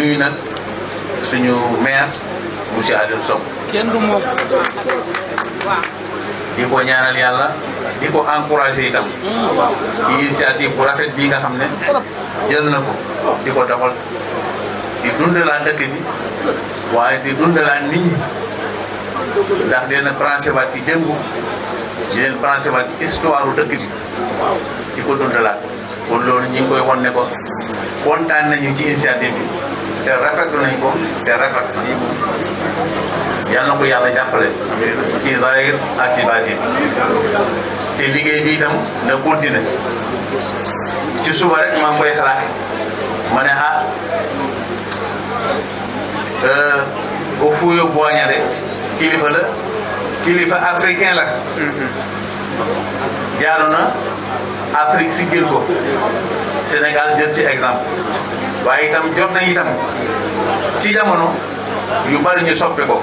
nuyu nag suñu maire monsieur Aliou Sow kenn du moom di ko ñaanal yàlla di ko encouragé itam ci initiative bu rafet bii nga xam ne jël na ko di ko doxal di dundalaat dëkk bi waaye di dundalaat nit ñi ndax dina branché waat ci démb di leen branché waat ci histoire dëkk bi di ko dundalaat kon loolu ñi ngi koy won ne ko kontaan nañu ci initiative bi te rafetlu nañ ko te rafet nañu ko yal na ko yàlla jàppale ci zahir ak ci baatin te liggéey bi itam na continuer ci suba rek maa ngi koy xalaat ma ne o Fuuyo Boñare kilifa la kilifa africain la jaaru na Afrique si jël ko Sénégal jël ci exemple waaye itam jot na itam ci jamono yu bari ñu soppe ko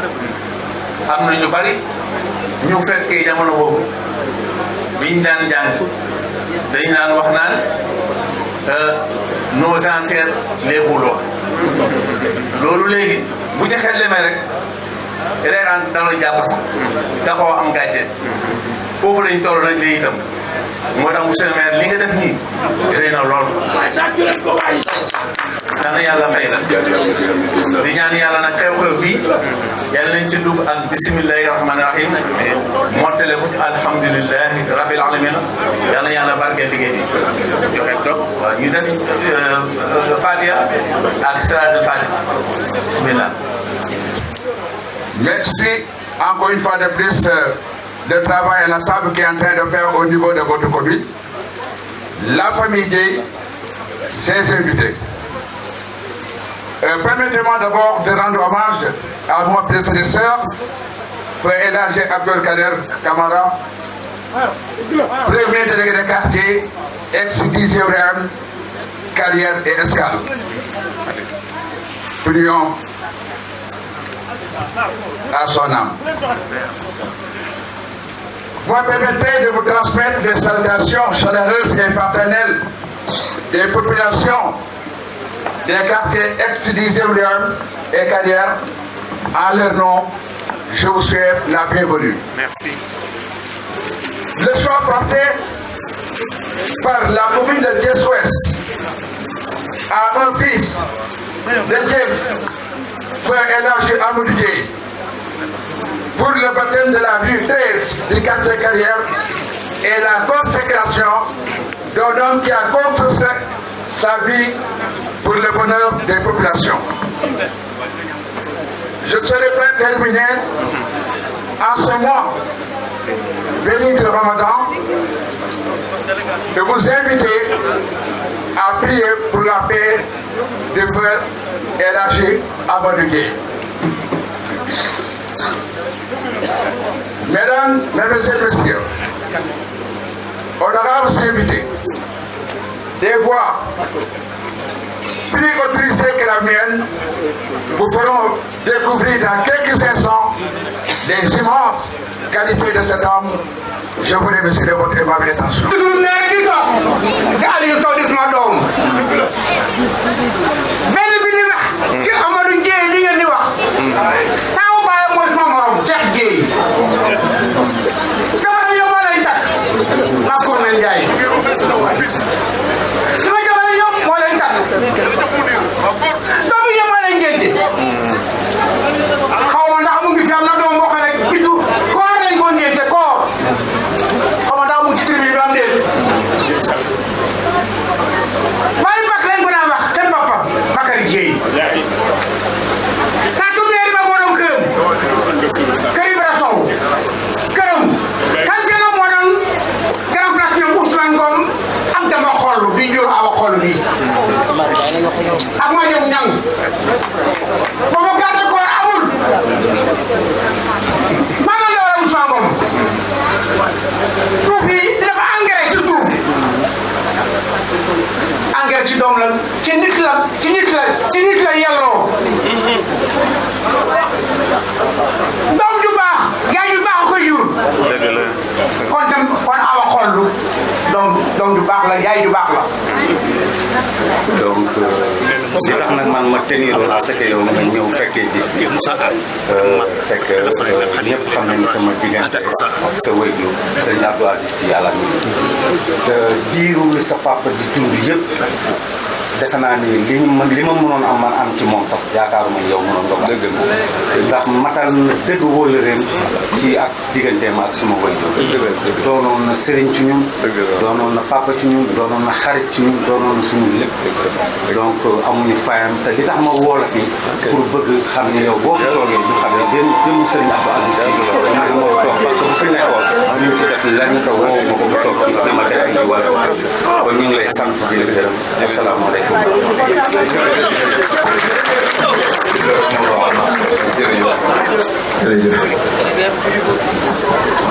am na ñu bari ñu fekkee jamono boobu biñ daan jàng dañ daan wax naan nos ancêtres les boulots loolu léegi bu ci xel demee rek reeraan dala jàpp sax taxaw am gàcce foofu lañ toll nag léegi itam moo tax monsieur le maire li nga def nii rëy na lool dana yàlla may la di ñaan yàlla nag xew-xew bi yàlla nañ ci dugg ak bisimilahi rahmani rahim mottale ko ci alhamdulilahi rabbil alamin yàlla yàlla barkeel liggéey bi joxe toog waaw ñu def Fatiha ak salatul Fatiha bismillah. Merci encore une fois de plus de travail ensemble qui est en train de faire au niveau de votre commune. La famille Gueye, ses invités. Permettez-moi d'abord de rendre hommage à mon prédécesseur, frère Elhadji Abdelkader Camara, premier délégué de quartier, ex-10e réel, Carrière et Escale. Prions à son âme. Vous me permettez de vous transmettre des salutations chaleureuses et fraternelles des populations des quartiers ex-10e réel et Carrière. En leur nom, je vous souhaite la bienvenue. merci Le choix porté par la commune de Thiès-Ouest à un fils de Thiès, frère Elhadji Amadou Gueye, pour le baptême de la rue 13 du quartier Carrière et la consécration d'un homme qui a consacré sa vie pour le bonheur des populations. Je ne serai pas terminé en ce mois béni de Ramadan de vous inviter à prier pour la paix de frère Elhadji Amadou Gueye. Mesdames, Mesdemoiselles et Messieurs, honorables invités, des voix plus autorisées que la mienne vous feront découvrir dans quelques instants les immenses qualités de cet homme. Je vous remercie de votre aimable attention. ci doom la ci nit la yelloo doom ju baax yaay ju baax ko jur kon awa xollu doom ju baax la yaay ju baax la. donc li tax nag man ma teniroon à ce que yow nga ñëw fekkee bis bi c'est que ñëpp xam nañ sama diggante ak sa waajur sëñ Abdou Aziz Sy Al Amine te diirul sa papa di dund yëpp defe naa ni li ma mënoon am man am ci moom sax yaakaaruma yow mënoon nga dëgg ndax matal na dëgg wóllëreem ci ak digganteem ak suma waajur doonoon na sëriñ ci ñun doonoon na papa ci ñun doonoon na xarit ci ñun doonoon na suñu lépp donc amuñu fayam te li tax ma woo la fi pour bëgg xam ne yow boo fi toogee ñu xam ne jëmu sëriñ Abdou Aziz Sy dama moo toog parce que bu fi nekkoon ñu ci def lenn te woo ma ko mu toog ci dama def li war kon ñu ngi lay sant di la gërëm asalaamaaleykum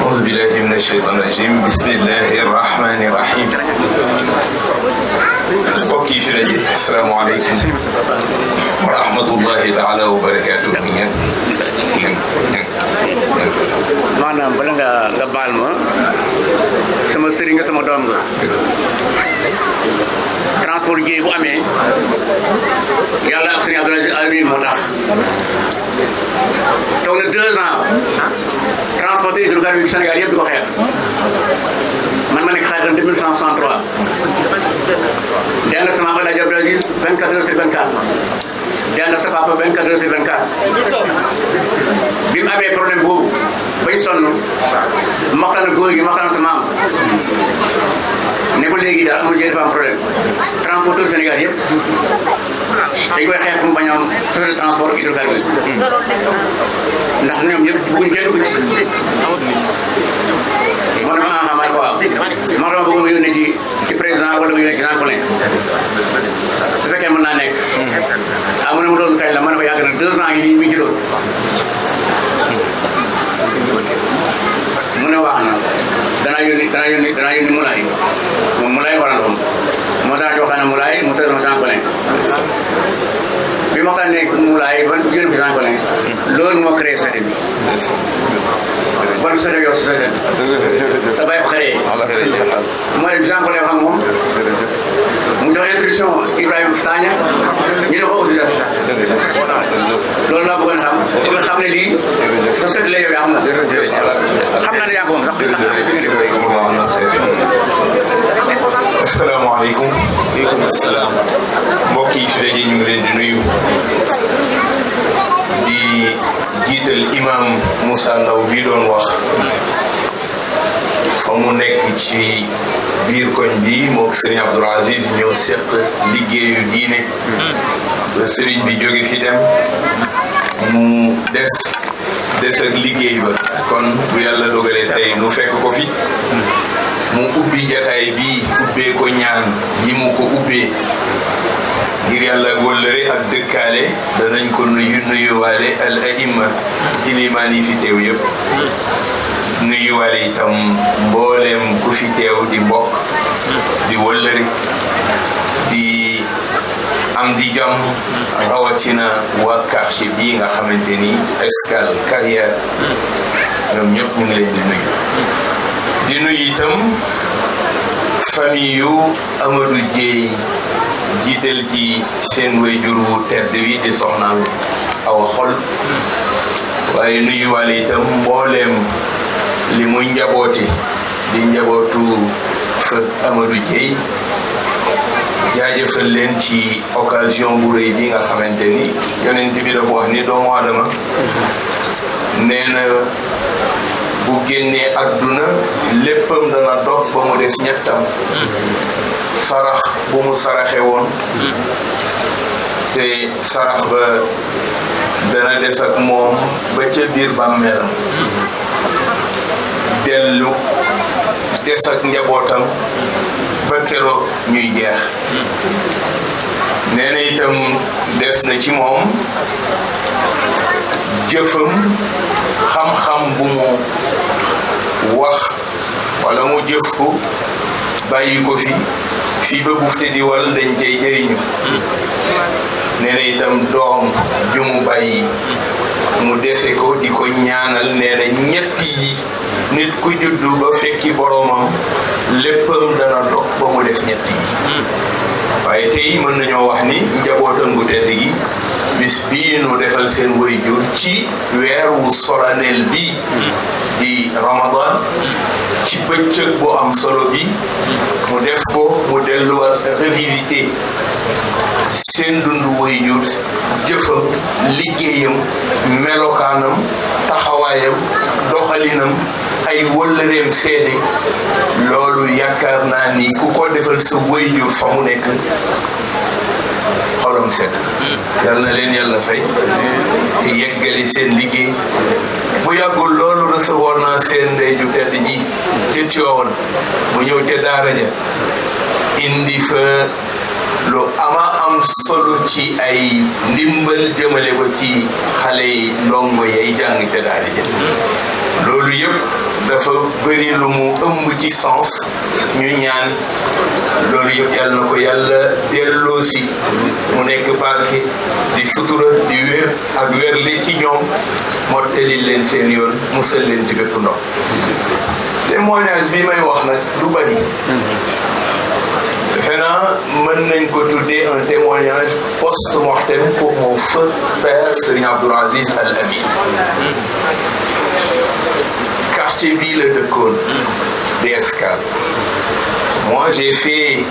أعوذ بالله من الشيطان الرجيم بسم الله الرحمن الرحيم mbokk yi fi daje asalaamaaleykum wa rahmatullahi taala wa barakaatuh. maanaam bala nga baal ma sama sëriñ nga sama doom nga transport jéey bu amee yàlla ak sëriñ Abdou Aziz Al Amine moo tax toog na 2 ans transporté hydrocarbures bi Sénégal yëpp di ko xeex man ma nekk xaritam depuis 1963 di ànd ak sama El Hadj Abdou Aziz 24 heures sur 24 di ànd ak sa papa 24 heures sur 24 bi mu amee problème boobu bañ sonn ma waxtaan ak góor gi ma waxtaan ak sa maam ne ko léegi daal amul dafa am problème transporteur Sénégal yëpp dañ koy xeex mu bañ a am société de transport hydrocarbures ndax ñoom ñëpp bëgguñ kenn dugg ci moo dama xamal quoi moo dama bëgg nga yónnee ci président wala nga yónnee ci Jean Collin su fekkee mën naa nekk mu ne ma doon kañ la ma ne ko yàgg na 2 ans yi nii mi ngi ci doon mu ne wax na danaa yónni Moulay moom Moulay war a doon moo dana ci waxtaan Moulay mu sëriñ Jean Collin bi ma waxtaan ne Moulay ba yónni fi Jean Collin loolu moo créé société bi ban société yow société sa bàyyi ko xëree mooy Jean Collin wax ak moom mu jox instruction Ibrahima Sagna ñu def ko autorisation loolu laa bëggoon xam pour nga xam ne lii sa sët la yow yaa xam na xam naa ne yaa ko moom sax asalaamaaleykum. waaleykum salaam. mbokk yi fi daje ñu ngi leen di nuyu di jiital imam Moussa Ndaw bii doon wax fa mu nekk ci biir koñ bi moog sëriñ Abdou Aziz ñoo seq liggéeyu diine ba sëriñ bi jóge fi dem mu des ak liggéey ba kon bu yàlla dogalee tey nu fekk ko fi mu ubbi jataay bi ubbee ko ñaan yi mu ko ubbee ngir yàlla wóllëre ak dëkkaale danañ ko nuyuwaale al aima ilimaan yi fi teew yëpp nuyuwaale itam mbooleem ku fi teew di mbokk di wóllëre di am di jàmm rawatina waa quartier bii nga xamante ni Escale Carrière ñoom ñëpp ñu ngi leen di nuyu itam famille yu Amadou Dieye jiital ci seen waajur wu tedd wi di soxnaam Awa Xol waaye nuyuwaale itam mbooleem li muy njabooti di njabootu fa Amadou Dieye jaajëfal leen ci occasion bu rëy bi nga xamante ni yonent bi dafa wax ni doomu aadama nee na bu génnee adduna léppam dana dog ba mu des ñettam sarax bu mu saraxe woon te sarax ba dana des ak moom ba ca biir bàmmeelam dellu des ak njabootam ba keroog ñuy jeex nee na itam des na ci moom jëfam xam-xam bu mu wax wala mu jëf ko bàyyi ko fii ba bufte di wal dañ cay jëriñu nee na itam doom ju mu bàyyi mu dese ko di ko ñaanal nee na ñett yi nit ku juddu ba fekki boromam léppam dana def ñett yi waaye tey mën nañoo wax ni njabootam bu tedd gi bis bii nu defal seen waajur ci weeru solennel bi di Ramadan ci bëccëg bu am solo bi mu def ko mu delluwaat revisiter seen dundu waajur jëfam liggéeyam melokaanam taxawaayam doxalinam ay wëllëreem seede loolu yaakaar naa ni ku ko defal sa waajur fa mu nekk xolam set yal na leen yàlla fay te yeggali seen liggéey bu yàggul loolu recevoir naa seen ndey ju tedd ji ca Tiwaawan mu ñëw ca daara ja indi fa lu ama am solo ci ay ndimbal jëmale ko ci xale yi ndongo yay jàng ca daara ja loolu yëpp dafa bëri lu mu ëmb ci sens ñu ñaan loolu yëpp yàlla na ko yàlla delloosi mu nekk barke di sutura di wér ak wérle ci ñoom mottali leen seen yoon musal leen ci bépp ndox témoignage bi may wax nag du bari defe naa mën nañ ko tuddee un témoignage post-mortem pour mon feu père Serigne Abdoul Aziz Al Amin quartier bii la dëkkoon di Escale. Moi j'ai fait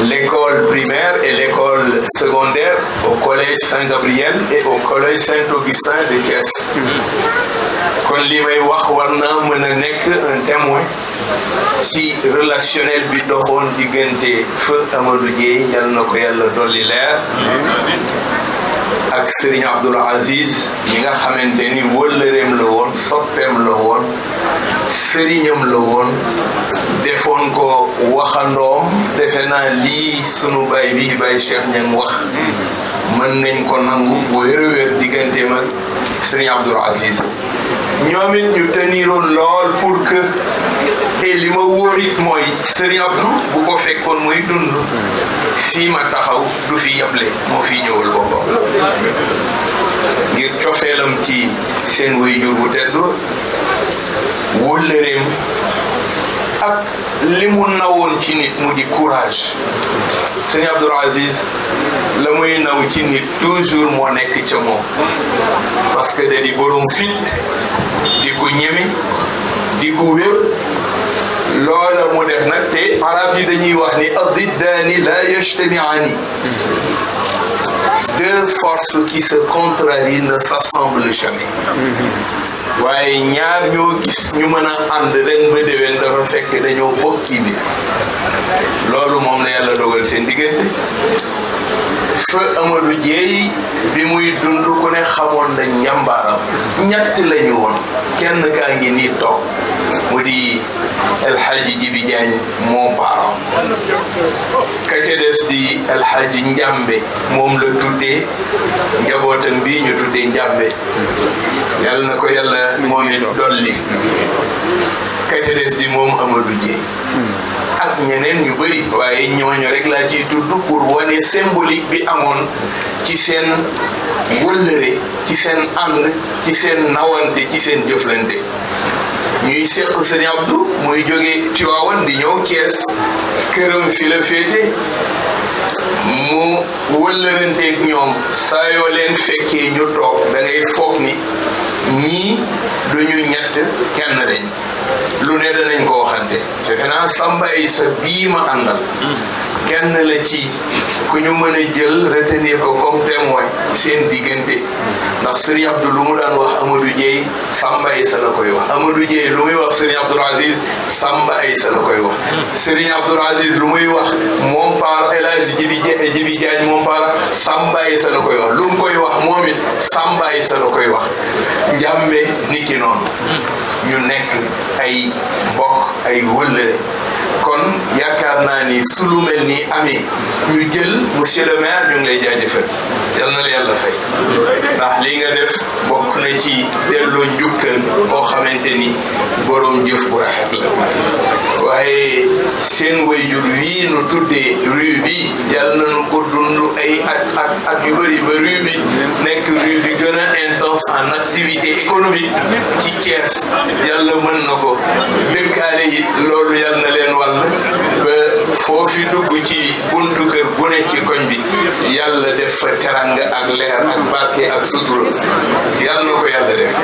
l'école primaire et l'école secondaire au collège Saint-Gabriel et au collège Saint-Augustin de Thiès. kon li may wax war naa mën a nekk un témoin ci relationnel bi doxoon diggante feu Amadou Dieye yal na ko yàlla dolli leer ak Serigne Abdoul Aziz ñi nga xamante ni wëllëreem la woon soppeem la woon sëriñam la woon defoon ko waxandoom defe naa lii sunu baay bi Baye Cheikh Niang wax mën nañ ko nangu bu wér-wér digganteem ak Serigne Abdoul Aziz ñoom it ñu teniroon lool pour que et li ma wóor it mooy Serigne Abdou bu ko fekkoon muy dund fii ma taxaw du fi yable moo fi ñëwal boppam ngir cofeelam ci seen waajur bu tedd wóllëreem ak li mu nawoon ci nit mu di courage Serigne Abdoul Aziz la muy naw ci nit toujours moo nekk ca moom parce que da di borom fit di ko ñeme di ko wér loola mu def nag te arab yi dañuy wax ni adiddaani la yajtamiaani deux forces qui se contrarient ne s'assemblent jamais waaye ñaar ñoo gis ñu mën a ànd ren ba déwén dafa fekk dañoo bokki mbir loolu moom la yàlla dogal seen diggante feu Amadou Dieye bi muy dund ku ne xamoon na njàmbaaram ñett lañu woon kenn kaa ngi nii toog mu di El Hadji Djibi Diagne mon parent ka ca des di El Hadji Njambe moom la tuddee njabootam bi ñu tuddee Njambe yàlla na ko yàlla moom it dolli ka ca des di moom Amadou Dieye ak ñeneen ñu bëri waaye ñooñu rek laa ciy tudd pour wane symbolique bi amoon ci seen wëllëre ci seen ànd ci seen nawante ci seen jëflante ñuy seq Serigne Abdou muy jóge Tiwaawan di ñëw Thiès këram fi la féete mu wëllëranteeg ñoom saa yoo leen fekkee ñu toog da ngay foog ni ñii duñu ñett kenn lañ lu ne danañ ko waxante defe naa Samba Issa bii ma àndal kenn la ci ku ñu mën a jël retenir ko comme témoin seen diggante ndax Serigne Abdou lu mu daan wax Amadou Dieye Samba Issa la koy wax Amadou Dieye lu muy wax Serigne Abdoul Aziz Samba Issa la koy wax Serigne Abdoul Aziz lu muy wax moom par El Hadji Djibi Diagne moom par Samba Issa la koy wax lu mu koy wax moom it Samba Issa la koy wax njàmbe ni ki noonu ñu nekk ay mbokk ay wëllëre kon yaakaar naa ni su lu mel nii amee ñu jël monsieur le maire ñu ngi lay jaajëfal yal na la yàlla fay ndax lii nga def bokk na ci delloo njukkal boo xamante ni boroom jëf bu rafet la waaye seen wayjur wii nu tuddee rue bi yàlla nañu ko dund ay at yu bëri ba rue bi nekk rue bi gën a intense en activité économique ci Thiès yàlla mën na ko dëkkaale it loolu yàlla na leen wàll ba foofi dugg ci buntu kër bu ne ci koñ bi yàlla def fa teranga ak leer ak barke ak sutura yàlla na ko yàlla def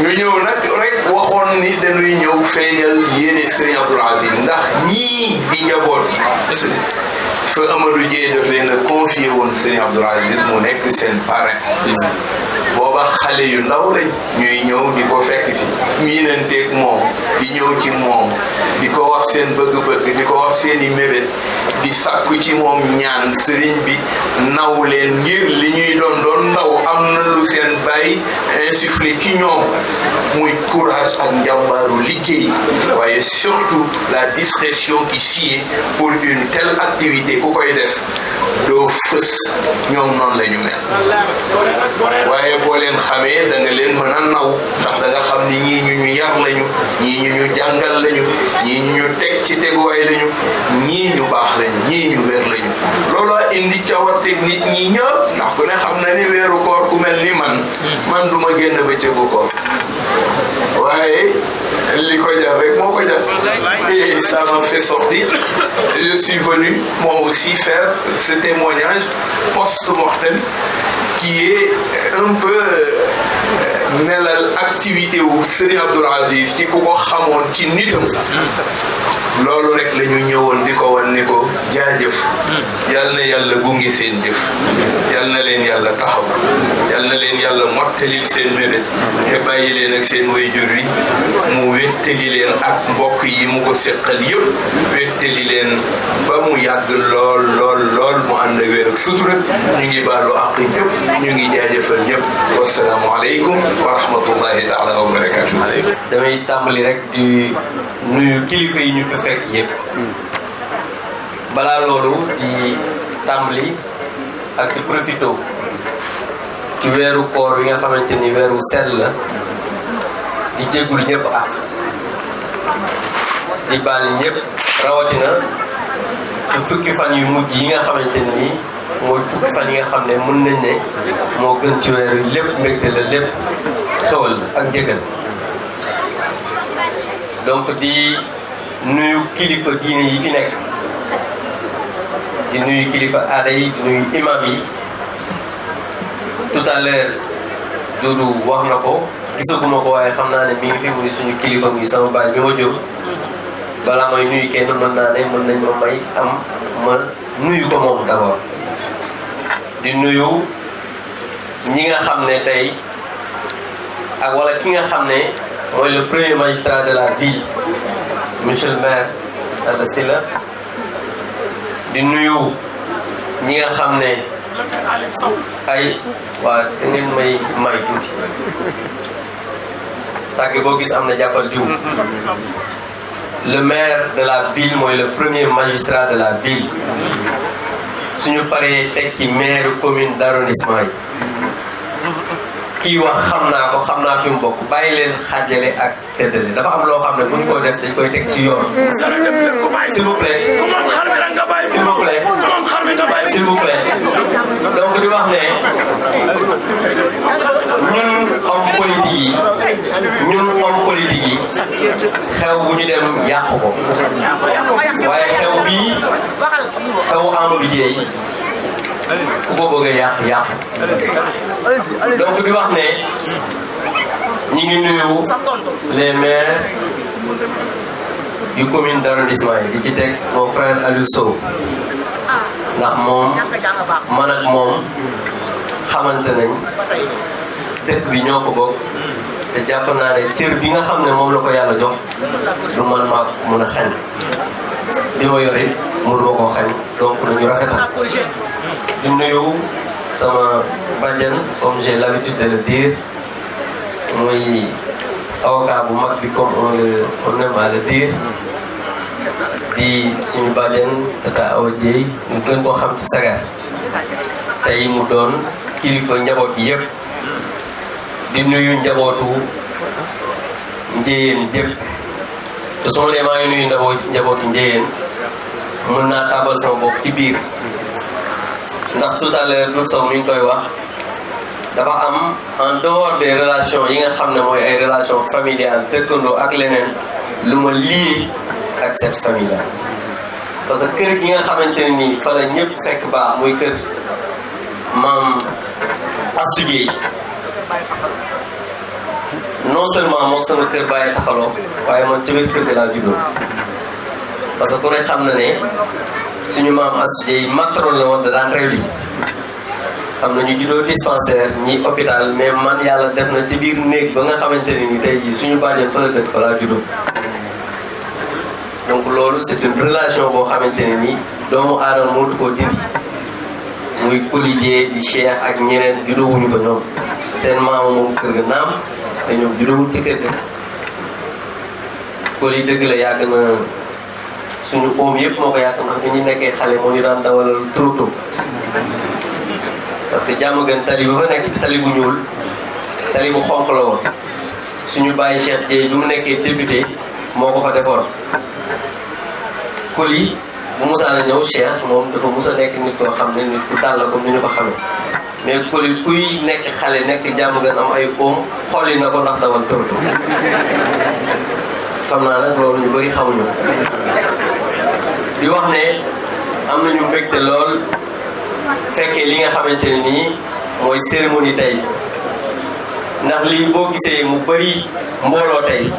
ñu ñëw nag rek waxoon ni dañuy ñëw feeñal yéene Serigne Abdoul Aziz ndax ñii di njaboot gi fa Amadou Dieye daf leen a confié woon Serigne Abdoul Aziz mu nekk seen parrain booba xale yu ndaw lañ ñuy ñëw di ko fekk si miinanteeg moom di ñëw ci moom di ko wax seen bëgg-bëgg di ko wax seen i mébét di sàkku ci moom ñaan sëriñ bi naw leen ngir li ñuy doon ndaw am na lu seen bàyyi insufflé ci ñoom muy courage ak njàmbaaru liggéey waaye surtout la discrétion qui sied pour une telle activité ku koy def doo fës ñoom noonu la ñu mel waaye boo leen xamee da nga leen mën a naw ndax da nga xam ni ñii ñu yar lañu ñii ñu jàngal lañu ñii ñu teg ci teguwaay lañu ñii ñu baax lañu ñii ñu wér lañu looloo indi cawarteg nit ñi ñëpp ndax ku ne xam na ni weeru koor ku mel ni man du ma génn bëccëgu koor waaye li ko jar rek moo ko jar et ça m'a fait sortir je suis venu moi aussi faire ce témoignage post-mortem qui est un peu melal activité wu Serigne Abdoul Aziz ci ku ko xamoon ci nitam loolu rek la ñu ñëwoon di ko wan ni ko jaajëf yal na yàlla gunge seen jëf yal na leen yàlla taxaw yal na leen yàlla mottalil seen mébét te bàyyi leen ak seen wayjur wi mu wettali leen ak mbokk yi mu ko seqal yëpp wettali leen ba mu yàgg lool mu ànd wér ak sutura ñu ngi baalu àq ñëpp ñu ngi jaajëfal ñëpp wasalaamu aleykum wa rahmatullahi taala wa barakatuh. damay tàmbali rek di nuyu kilifa yi ñu fi fekk yëpp balaa loolu di tàmbali ak di profito ci weeru koor wi nga xamante ni weeru sell la di jéggul ñëpp ak di baal ñëpp rawatina ci fukki fan yu mujj yi nga xamante ni mooy fukki fan yi nga xam ne mën nañ ne moo gën ci weer wi lépp mbégte la lépp xewal ak njëgal donc di nuyu kilifa diine yi fi nekk di nuyu kilifa aada yi di nuyu imam yi tout à l'heure Doudou wax na ko gisaguma ko waaye xam naa ne mi ngi fi muy suñu kilifa muy sama baay bi ma jóg balaa may nuyu kenn mën naa ne mën nañ ma may ma nuyu ko moom d'abord di nuyu ñi nga xam ne tey ak wala ki nga xam ne mooy le premier magistrat de la ville monsieur le maire Alla Sylla di nuyu ñi nga xam ne ay waa te ngeen may tuuti tàgge boo gis am na jàppal jiw le maire de la ville mooy le premier magistrat de la ville suñu paree teg ci maire commune d'arrondissement yi kii wax xam naa fi mu bokk bàyyi leen xàjjale ak teddale dafa am loo xam ne bu ñu ko def dañ koy teg ci yoon s'il vous plaît s'il vous plaît s'il vous plaît donc di wax ne ñun homme politique yi xew bu ñu dem yàqu ko waaye xew bii xew Amadou Dieye ku ko bëgg a yàq donc di wax ne ñi ngi nuyu les maires yu commune d'arrondissement yi di ci teg mon frère Aliou Sow ndax moom man ak moom xamante nañ dëkk bi ñoo ko bokk te jàpp naa ne cër bi nga xam ne moom la ko yàlla jox du man maa mun a xañ li ma yore mënu ma koo xañ donc nañu rafetal di nuyu sama bàjjen comme j'ai l'habitude de le dire muy avocat bu mag bi comme on aime à le dire di suñu bàjjen Tata Awa Dieye ñu gën koo xam ci sagar tey mu doon kilifa njaboot yi yëpp di nuyu njabootu njéyeen jëpp te su ma dee maa ngi nuyu njabootu njéyeen mën naa taabal sama bopp ci biir ndax tout à l'heure Doudou Sow mi ngi koy wax dafa am en dehors des relations yi nga xam ne mooy ay relations familiales dëkkandoo ak leneen lu ma lié ak cette famille là parce que kër gi nga xamante ne nii fa la ñëpp fekk baax muy kër maam Astou Dieye non seulement moom sama kër bàyyi taxaloo waaye man ci biir kër gi laa juddoo parce que ku ne xam na ne suñu maam Astou Dieye matron la woon da daan réew yi am na ñu juddoo dispensaire ñi hôpital mais man yàlla def na ci biir néeg ba nga xamante ne ni tey jii suñu bàjjen fa la dëkk fa laa juddoo donc loolu c'est une relation boo xamante ne ni doomu aadama mënut koo dindi muy Coly di Cheikh ak ñeneen juddoowuñu fa ñoom seen maama moom kër ga naam te ñoom juddoowul ci kër ga Coly dëgg la yàgg na suñu oom yëpp moo ko yàgg ndax bi ñu nekkee xale moo ñu daan dawalal trotto parce que jàmm gën tali ba fa nekk tali bu ñuul tali bu xonq la woon suñu bàyyi Cheikh Dieye bi mu nekkee député moo ko fa defoon Coly bu musaana ñëw Cheikh moom dafa mus a nekk nit koo xam ne nit ku dal la comme ni ñu ko xamee mais Coly kuy nekk xale nekk jàmm gën am ay oom xooli na ko ndax dawal trotto xam naa nag loolu ñu bëri xamuñu di wax ne am nañu mbégte lool fekkee li nga xamante ne nii mooy cérémonie tey ndax lii boo gisee mu bëri mbooloo tey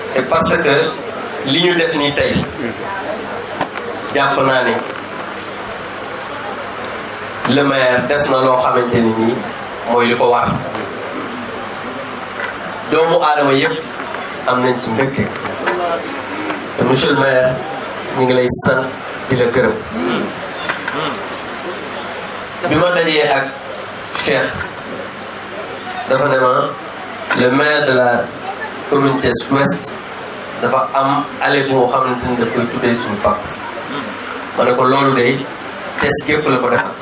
c'est parce que li ñu def nii tey jàpp naa ne le maire def na loo xamante ne nii mooy li ko war doomu aadama yëpp am nañ ci mbégte te monsieur le maire ñu ngi lay sant di la gërëm bi ma dajee ak Cheikh dafa ne ma le maire de la commune Thiès Ouest dafa am allée bu nga xamante ni daf koy tuddee suñu pap ma ne ko loolu de Thiès gépp la ko defal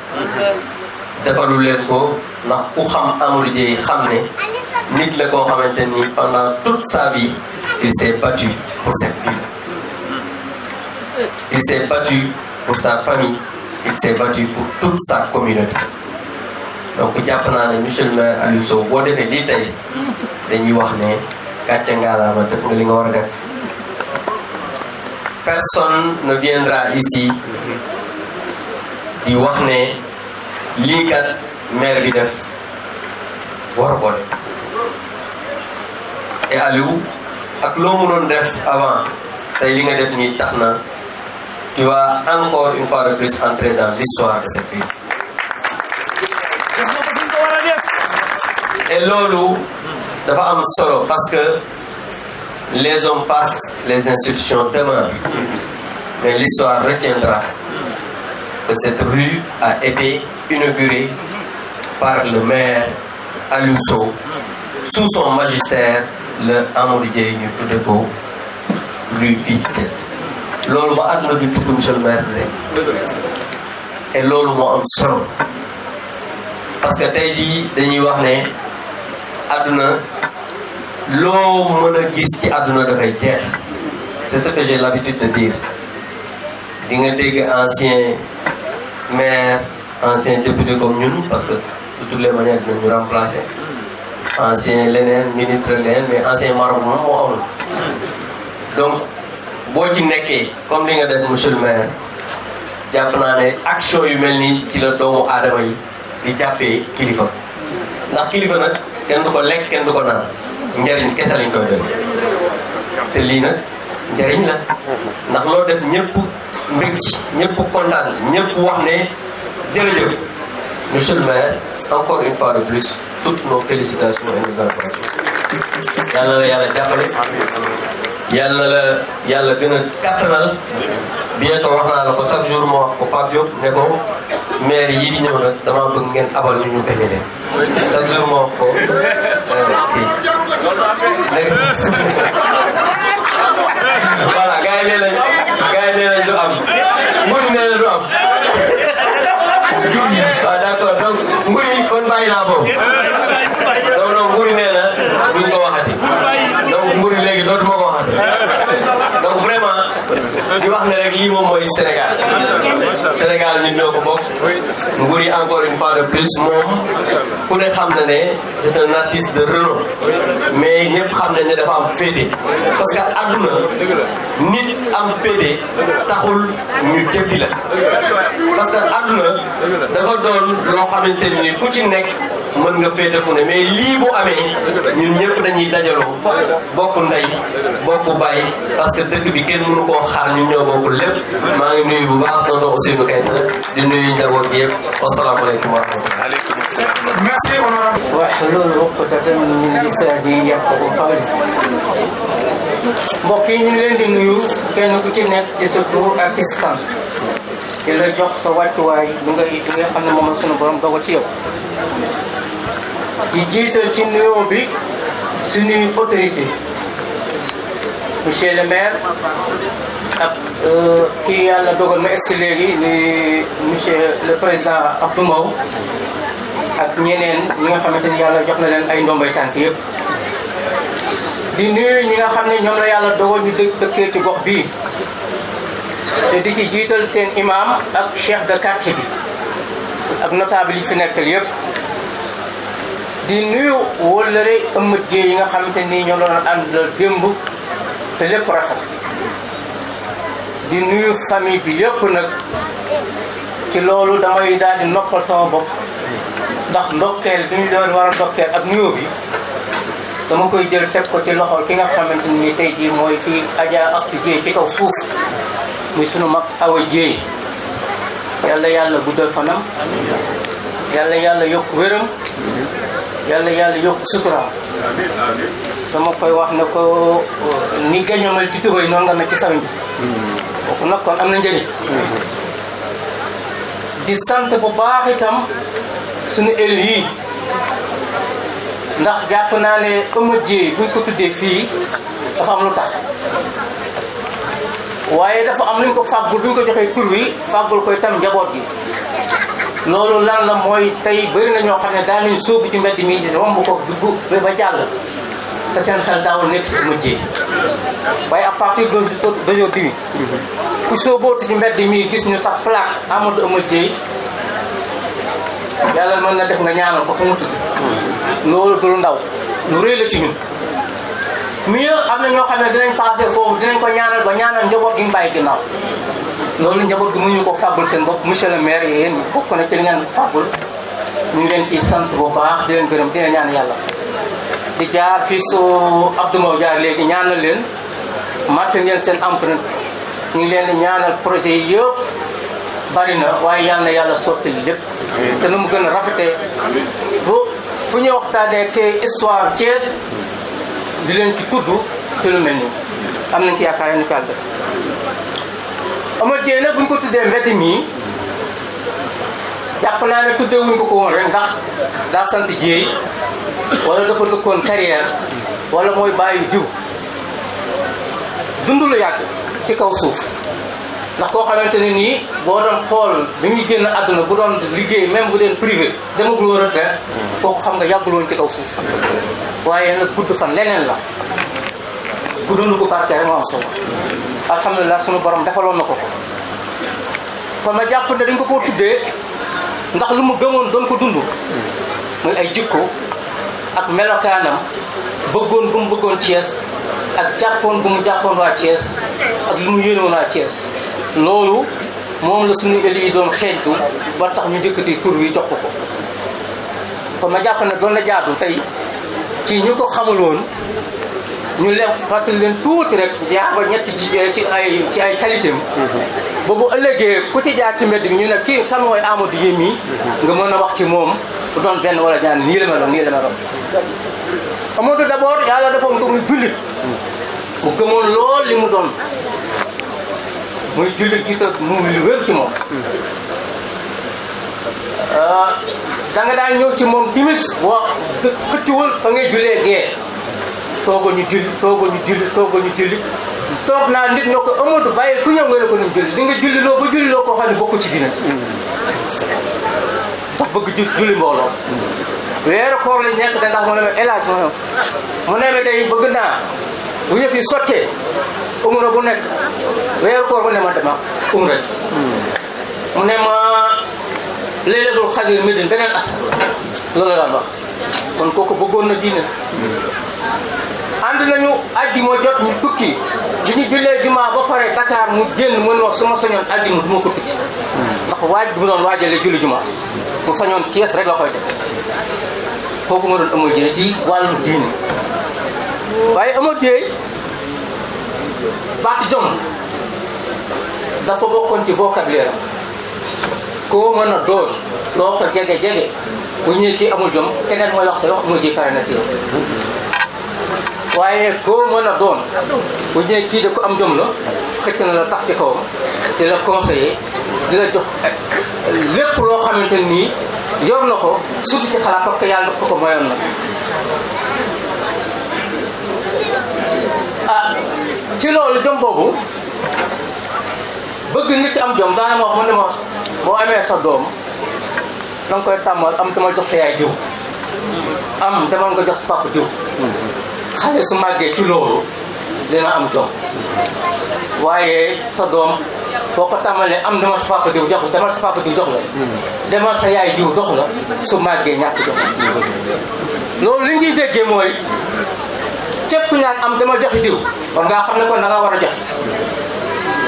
defalu leen ko ndax ku xam Amadou Dieye xam ne nit la koo xamante ni pendant toute sa vie il s'est battu pour cette ville il s'est battu pour sa famille il s'est battu pour toute sa communauté donc jàpp naa ne monsieur le maire Aliou Sow boo defee lii tey dañuy wax ne gàcce ngaalaama def nga li nga war a def personne ne viendra ici di wax ne lii kat maire bi def war ko def et Aliou ak loo mënoon def avant tey li nga def nii tax na tu vas encore une fois de plus entrer dans l'histoire de cette ville. Et loolu dafa am solo parce que les hommes passent, les institutions demeurent. Mais l'histoire retiendra que cette rue a été inaugurée par le maire Aliou Sow sous son magistère le Amadou Dieye ñu tudde ko rue fii ci Thiès. loolu ba àdduna di tukki monsieur le maire bi et loolu moo am solo parce que tey jii dañuy wax ne àdduna loo mën a gis ci àdduna dafay jeex c'est ce que j'ai l'habitude de dire di nga dégg ancien maire ancien député comme ñun parce que de toutes les manières dinañu remplacer ancien leneen ministre leneen mais ancien marabout moom moo amul donc boo ci nekkee comme li nga def monsieur le maire jàpp naa ne action yu mel nii ci la doomu aadama yi di jàppee kilifa ndax kilifa nag kenn du ko lekk kenn du ko naan njariñ kese lañ koy doy te lii nag njariñ la ndax loo def ñëpp mbég ci ñëpp kontaan ci ñëpp wax ne jërëjëf monsieur le maire encore une fois de plus toutes nos félicitations et nos encouragements yàlla la yàlla jàppale yàlla la yàlla gën a kattanal bien que wax naa la ko chaque jour moo wax ko Pape Diop ne ko maire yi di ñëw nag damaa bëgg ngeen abal ñu gañe leen chaque jour moo wax ko kii voilà gars yi nee nañ du am Nguri nee na du am waaw d'accord donc Nguri kon bàyyi naa boobu donc Nguri nee na duñ ko waxati donc Nguri léegi dootuma ko waxati donc vraiment di wax ne rek lii moom mooy Sénégal Sénégal ñun ñoo ko bokk nguur yi encore une fois de plus moom ku ne xam na ne c'est un artiste de renom mais ñëpp xam nañ ne dafa am féete parce que àdduna nit am féete taxul ñu jëppi la parce que àdduna dafa doon loo xamante ni ku ci nekk mën nga féete fu ne mais lii bu amee ñun ñëpp dañuy dajaloo bokk ndey bokk baay parce que dëkk bi kenn mënu koo xaar ñun ñoo bokk lépp maa ngi nuyu bu baax tonton Ousseynou Keita di nuyu njaboot gi yëpp wasalaamaaleykum wa rahmatulah. Merci, honorable. واحلل عقدة من لساني يفقهوا قولي mbokk yi ñu ngi leen di nuyu kenn ku ci nekk ci sa tur ak ci sant di la jox sa wàccuwaay li nga xam ne moom la sunu borom dogal ci yow di jiital ci nuyoo bi suñuy autorité monsieur le maire ak kii yàlla dogal ma egsi léegi ni monsieur le président Abdou Mbow ak ñeneen ñi nga xamante ni yàlla jox na leen ay ndombay tànk yëpp di nuyu ñi nga xam ne ñoom la yàlla dogal ñu dëkkee ci gox bii te di ci jiital seen imam ak chef de quartier bi ak notable yi fi nekkal yëpp di nuyu wóllëre ëmmat géey yi nga xamante ni ñoom la doon ànd la démb te lépp rafet di nuyu famille bi yëpp nag ci loolu damay daal di noppal sama bopp ndax ndokkeel bi ñu doon war a ndokkeel ak nuyoo bi dama koy jël teg ko ci loxol ki nga xamante ni tey jii mooy fii Adja Astou Dieye ci kaw suuf muy sunu mag Awa Dieye yàlla guddal fanam yàlla yokk wéram yàlla yokk sutura dama koy wax ne ko ni gañamal ci tubay noonu nga mel ci samiñ bi kooku nag kon am na njëriñ di sant bu baax itam suñu élus yi ndax jàpp naa ne Amath Dieye buñ ko tuddee fii dafa am lu tax waaye dafa am luñ ko fàggul buñ ko joxee tur wi fàggul koy tam njaboot gi loolu lan la mooy tey bëri na ñoo xam ne daan nañ sóobu ci mbedd mi romb ko dugg ba jàll te seen xel daawul nekk ci Amath Dieye waaye à partir d'aujourd'hui ku sóobootu ci mbedd mi gis ñu sax plaque Amadou Amath Dieye yàlla mën na def nga ñaanal ko fu mu tudd loolu du lu ndaw lu rëy la ci ñun mieux am na ñoo xam ne dinañ passé foofu dinañ ko ñaanal ba ñaanal njaboot gi mu bàyyi ginnaaw loolu njaboot gi mënuñu ko fàggul seen bopp monsieur le maire yéen bokk na ci li ngeen fàggul ñu ngi leen ciy sant bu baax di leen gërëm dina ñaan yàlla di jaar fii su Abdou Mbow jaar léegi ñaanal leen marqué ngeen seen empreinte ñu ngi leen di ñaanal projet yi yëpp bari na waaye yal na yàlla sotti lépp te nu mu gën a rafetee bu ñu waxtaanee te histoire Thiès di leen ci tudd ci lu mel nii am nañ ci yaakaar ni kàgg Amath Dieye nag bu ñu ko tuddee mbedd mii jàpp naa ne tuddee wuñ ko ko woon rek ndax daa sant Dieye wala dafa dëkkoon carrière wala mooy bàyyi diw dund lu yàgg ci kaw suuf ndax koo xamante ne nii boo doon xool bi muy génn àdduna bu doon liggéey même bu deen privé demagul woon retraite kooku xam nga yàggul woon ci kaw suuf waaye nag gudd fan leneen la guddoonu ko barke rek moo am solo alhamdulilah sunu borom defaloon na ko kon ma jàpp ne dañ ko koo tuddee ndax lu mu gëmoon doon ko dund muy ay jikko ak melokaanam bëggoon bu mu bëggoon Thiès ak jàppoon bu mu jàppoon waa Thiès ak lu mu yéenoon waa Thiès loolu moom la suñu éli yi doon xeeñtu ba tax ñu njëkkati tur wi jox ko kon ma jàpp ne doon na jaadu tey ci ñu ko xamul woon ñu leen fàttali leen tuuti rek jaar ba ñetti ci ay qualité am boobu ëllëgee ku ci jaar ci mbedd bi ñu ne kii kan mooy Amadou Dieye mii nga mën a wax ci moom bu doon benn wala ñaar nii la meloon nii la meloon Amadou d'abord yàlla defoon ko muy jullit mu gëmoon lool li mu doon muy jullit gi te mu lu wér ci moom da nga daan ñëw ci moom timis boo xëcciwul fa ngay jullee gee tooga ñu julli toog naa nit ñoo ko Amadou bàyyi ku ñëw nga ne ko nim julli di nga julli loo ba julli loo koo xam ne bokku ci dina ci ndax bëgg julli mbooloo weeru koor lañ nekk da ndax mu ne ma élage mu ne ma day bëgg naa bu ñëpp yi sottee umra bu nekk weeru koor bu ne ma dema umra ji mu ne ma Laylatul Qadr Médine beneen at loolu la daan wax kon kooku bëggoon na diine ànd nañu àjjuma jot ñu tukki bi ñu jullee jumaa ba pare Dakar mu génn mu ne wax su ma sañoon àjjuma du ma ko tukki ndax waaj bu doon waajale julli jumaa mu sañoon Kees rek la koy def kooku ma doon Ama Dieye ci wàllu diine waaye Ama Dieye baat jom dafa bokkoon ci vocabulaire am koo mën a doon loo ko jege bu ñëwee kii amul jom keneen mooy wax say wax Ama Dieye pare na ci yow waaye koo mën a doon bu ñëwee kii da ko am jom la xëcc na la tax ci kawam di la conseiller di la jox lépp loo xamante nii yor na ko surtout ci xalaat parce que yàlla ko mayoon na ci loolu jom boobu bëgg nit am jom daana ma wax mu ne ma boo amee sa doom da nga koy tàmmal am dama jox sa yaay diw am demal nga jox sa papa diw xale su màggee ci loolu dina am jom waaye sa doom boo ko tàmmalee am demal sa papa diw jox la demal sa papa diw jox la demal sa yaay diw jox la su màggee ñàkk jox loolu li ñuy déggee mooy képp ku ñaan am dama joxe diw war ngaa xam ne kon da nga war a joxe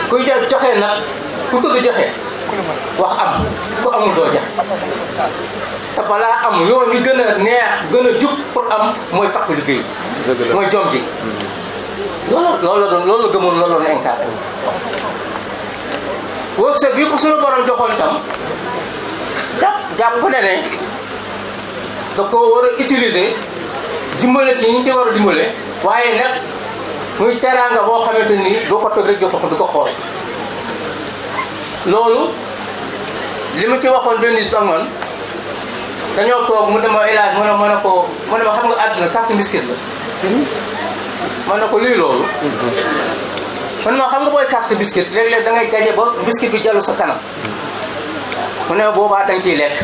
kuy joxe nag ku tudd joxe wax am ku amul doo joxe te balaa am yoon wi gën a neex gën a jub pour am mooy takk liggéey mooy jom ji loolu la doon loolu la gëmoon loolu la doon incarné wërsëg bi ko suñu borom joxoon tam jàpp ne da ko war a utiliser dimbale ci ñi ci war a dimbale waaye nag muy teraanga boo xamante ni doo ko toog rek jox ko du ko xool loolu li ma ci waxoon benn bis ak man dañoo toog mu dema élage mu ne ma xam nga àdduna carte biscuit la ma ne ko lii loolu man ma xam nga booy carte biscuit léeg-léeg da ngay gaje ba biscuit bi jallu sa kanam mu ne boobaa dañ ciy lekk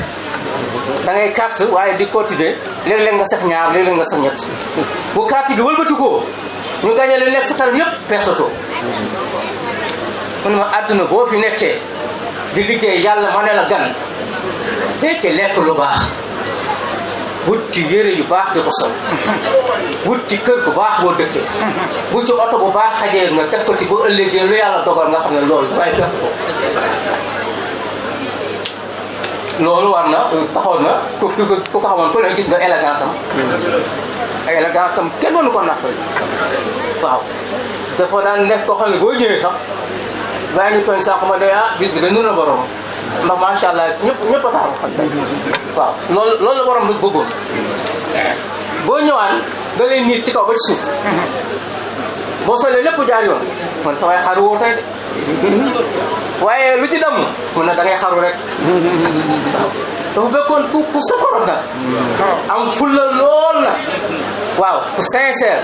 da ngay carte waaye di continuer léeg-léeg nga sax ñaar léeg-léeg nga sax ñett bu carte gi wëlbatikoo ñu gañe leen lekk tal yëpp pertatoo mu ne ma àdduna boo fi nekkee di liggéey yàlla ma ne la gan fekke lekk lu baax wut ci yére yu baax di ko sol wut ci kër bu baax boo dëkkee wut ci oto bu baax xajee nga teg ko ci boo ëllëgee lu yàlla dogal nga xam ne loolu dafay fekk ko loolu war na taxoon na ku ko xamoon ku ne gis nga élégance am ay élégance am kenn mënu ko natt waaw dafa daan nekk koo xam ne boo ñëwee sax baa ngi tooñ sànq ma ne bis bi da nun na borom ndax macha allah ñëpp a taxaw xam waaw loolu la borom nag bëggoon boo ñëwaan da lay niit ci kaw ba ci suuf boo solee lépp jaar yoon man sa waay xaru woo tey de waaye lu ci dem mun na da ngay xaru rek dafa bekkoon ku safaroon nag am fulla lool nag waaw ku sincère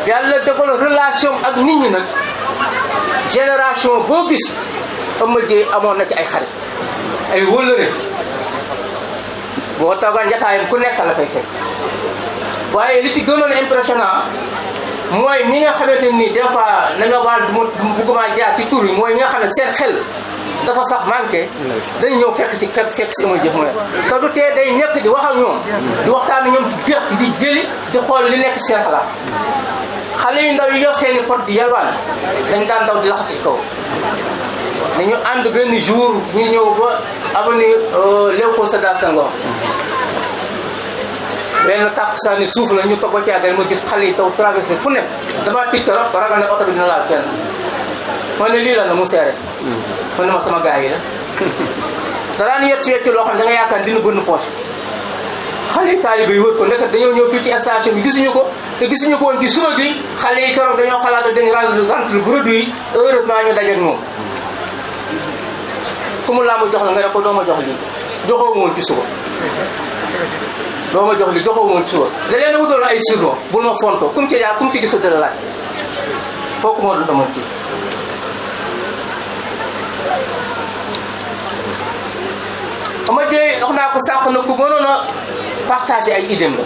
yàlla defal relation ak nit ñi nag génération boo gis Ama Dieye amoon na ci ay xarit ay wëllëre boo toogaan njataayam ku nekk la fay fekk waaye li ci gënoon impressionnant mooy ñi nga xamante ni des fois nañoo baal du bëgguma jaar ci tur yi mooy ñi nga xam ne seen xel dafa sax manqué dañu ñëw fekk ci fekk si Ama Dieye mu ne te du tee day nekk di wax ak ñoom di waxtaan ak ñoom di jëli di xool li nekk seen xalaat xale yu ndaw yi yor seen i pot di yalwaan dañ daan daw di laxas ci kaw dañu ànd benn jour ñu ñëw ba avenue Léopold Sédar Senghor benn takkusaani suuf la ñu toog ba ci àggal ma gis xale yi taw traversé fu nekk damaa tiit ko ragal ne oto bi dina laal kenn ma ne lii la na mu teere ma ne ma sama gars yi la da daan yett loo xam ne da nga yaakaar dina bënn poche xale yi taalibe yi wër ko nekk dañoo ñëw fii ci station bi gisuñu ko te gisuñu ko woon ci suba gi xale yi keroog dañoo xalaat dañu rendre produit yi heureusement ñu dajeeg moom ku mu laa ma jox la nga ne ko doo ma jox lii joxoo ma woon ci suba doo ma jox lii joxoo ma woon ci suba da leen a wutoon ay surnom bul ma fontoo kum ci yaa kum ci gisul dala laaj kooku moo doon demoon ci Ama Dieye wax naa ko sànq na ku mënoon a partager ay idées la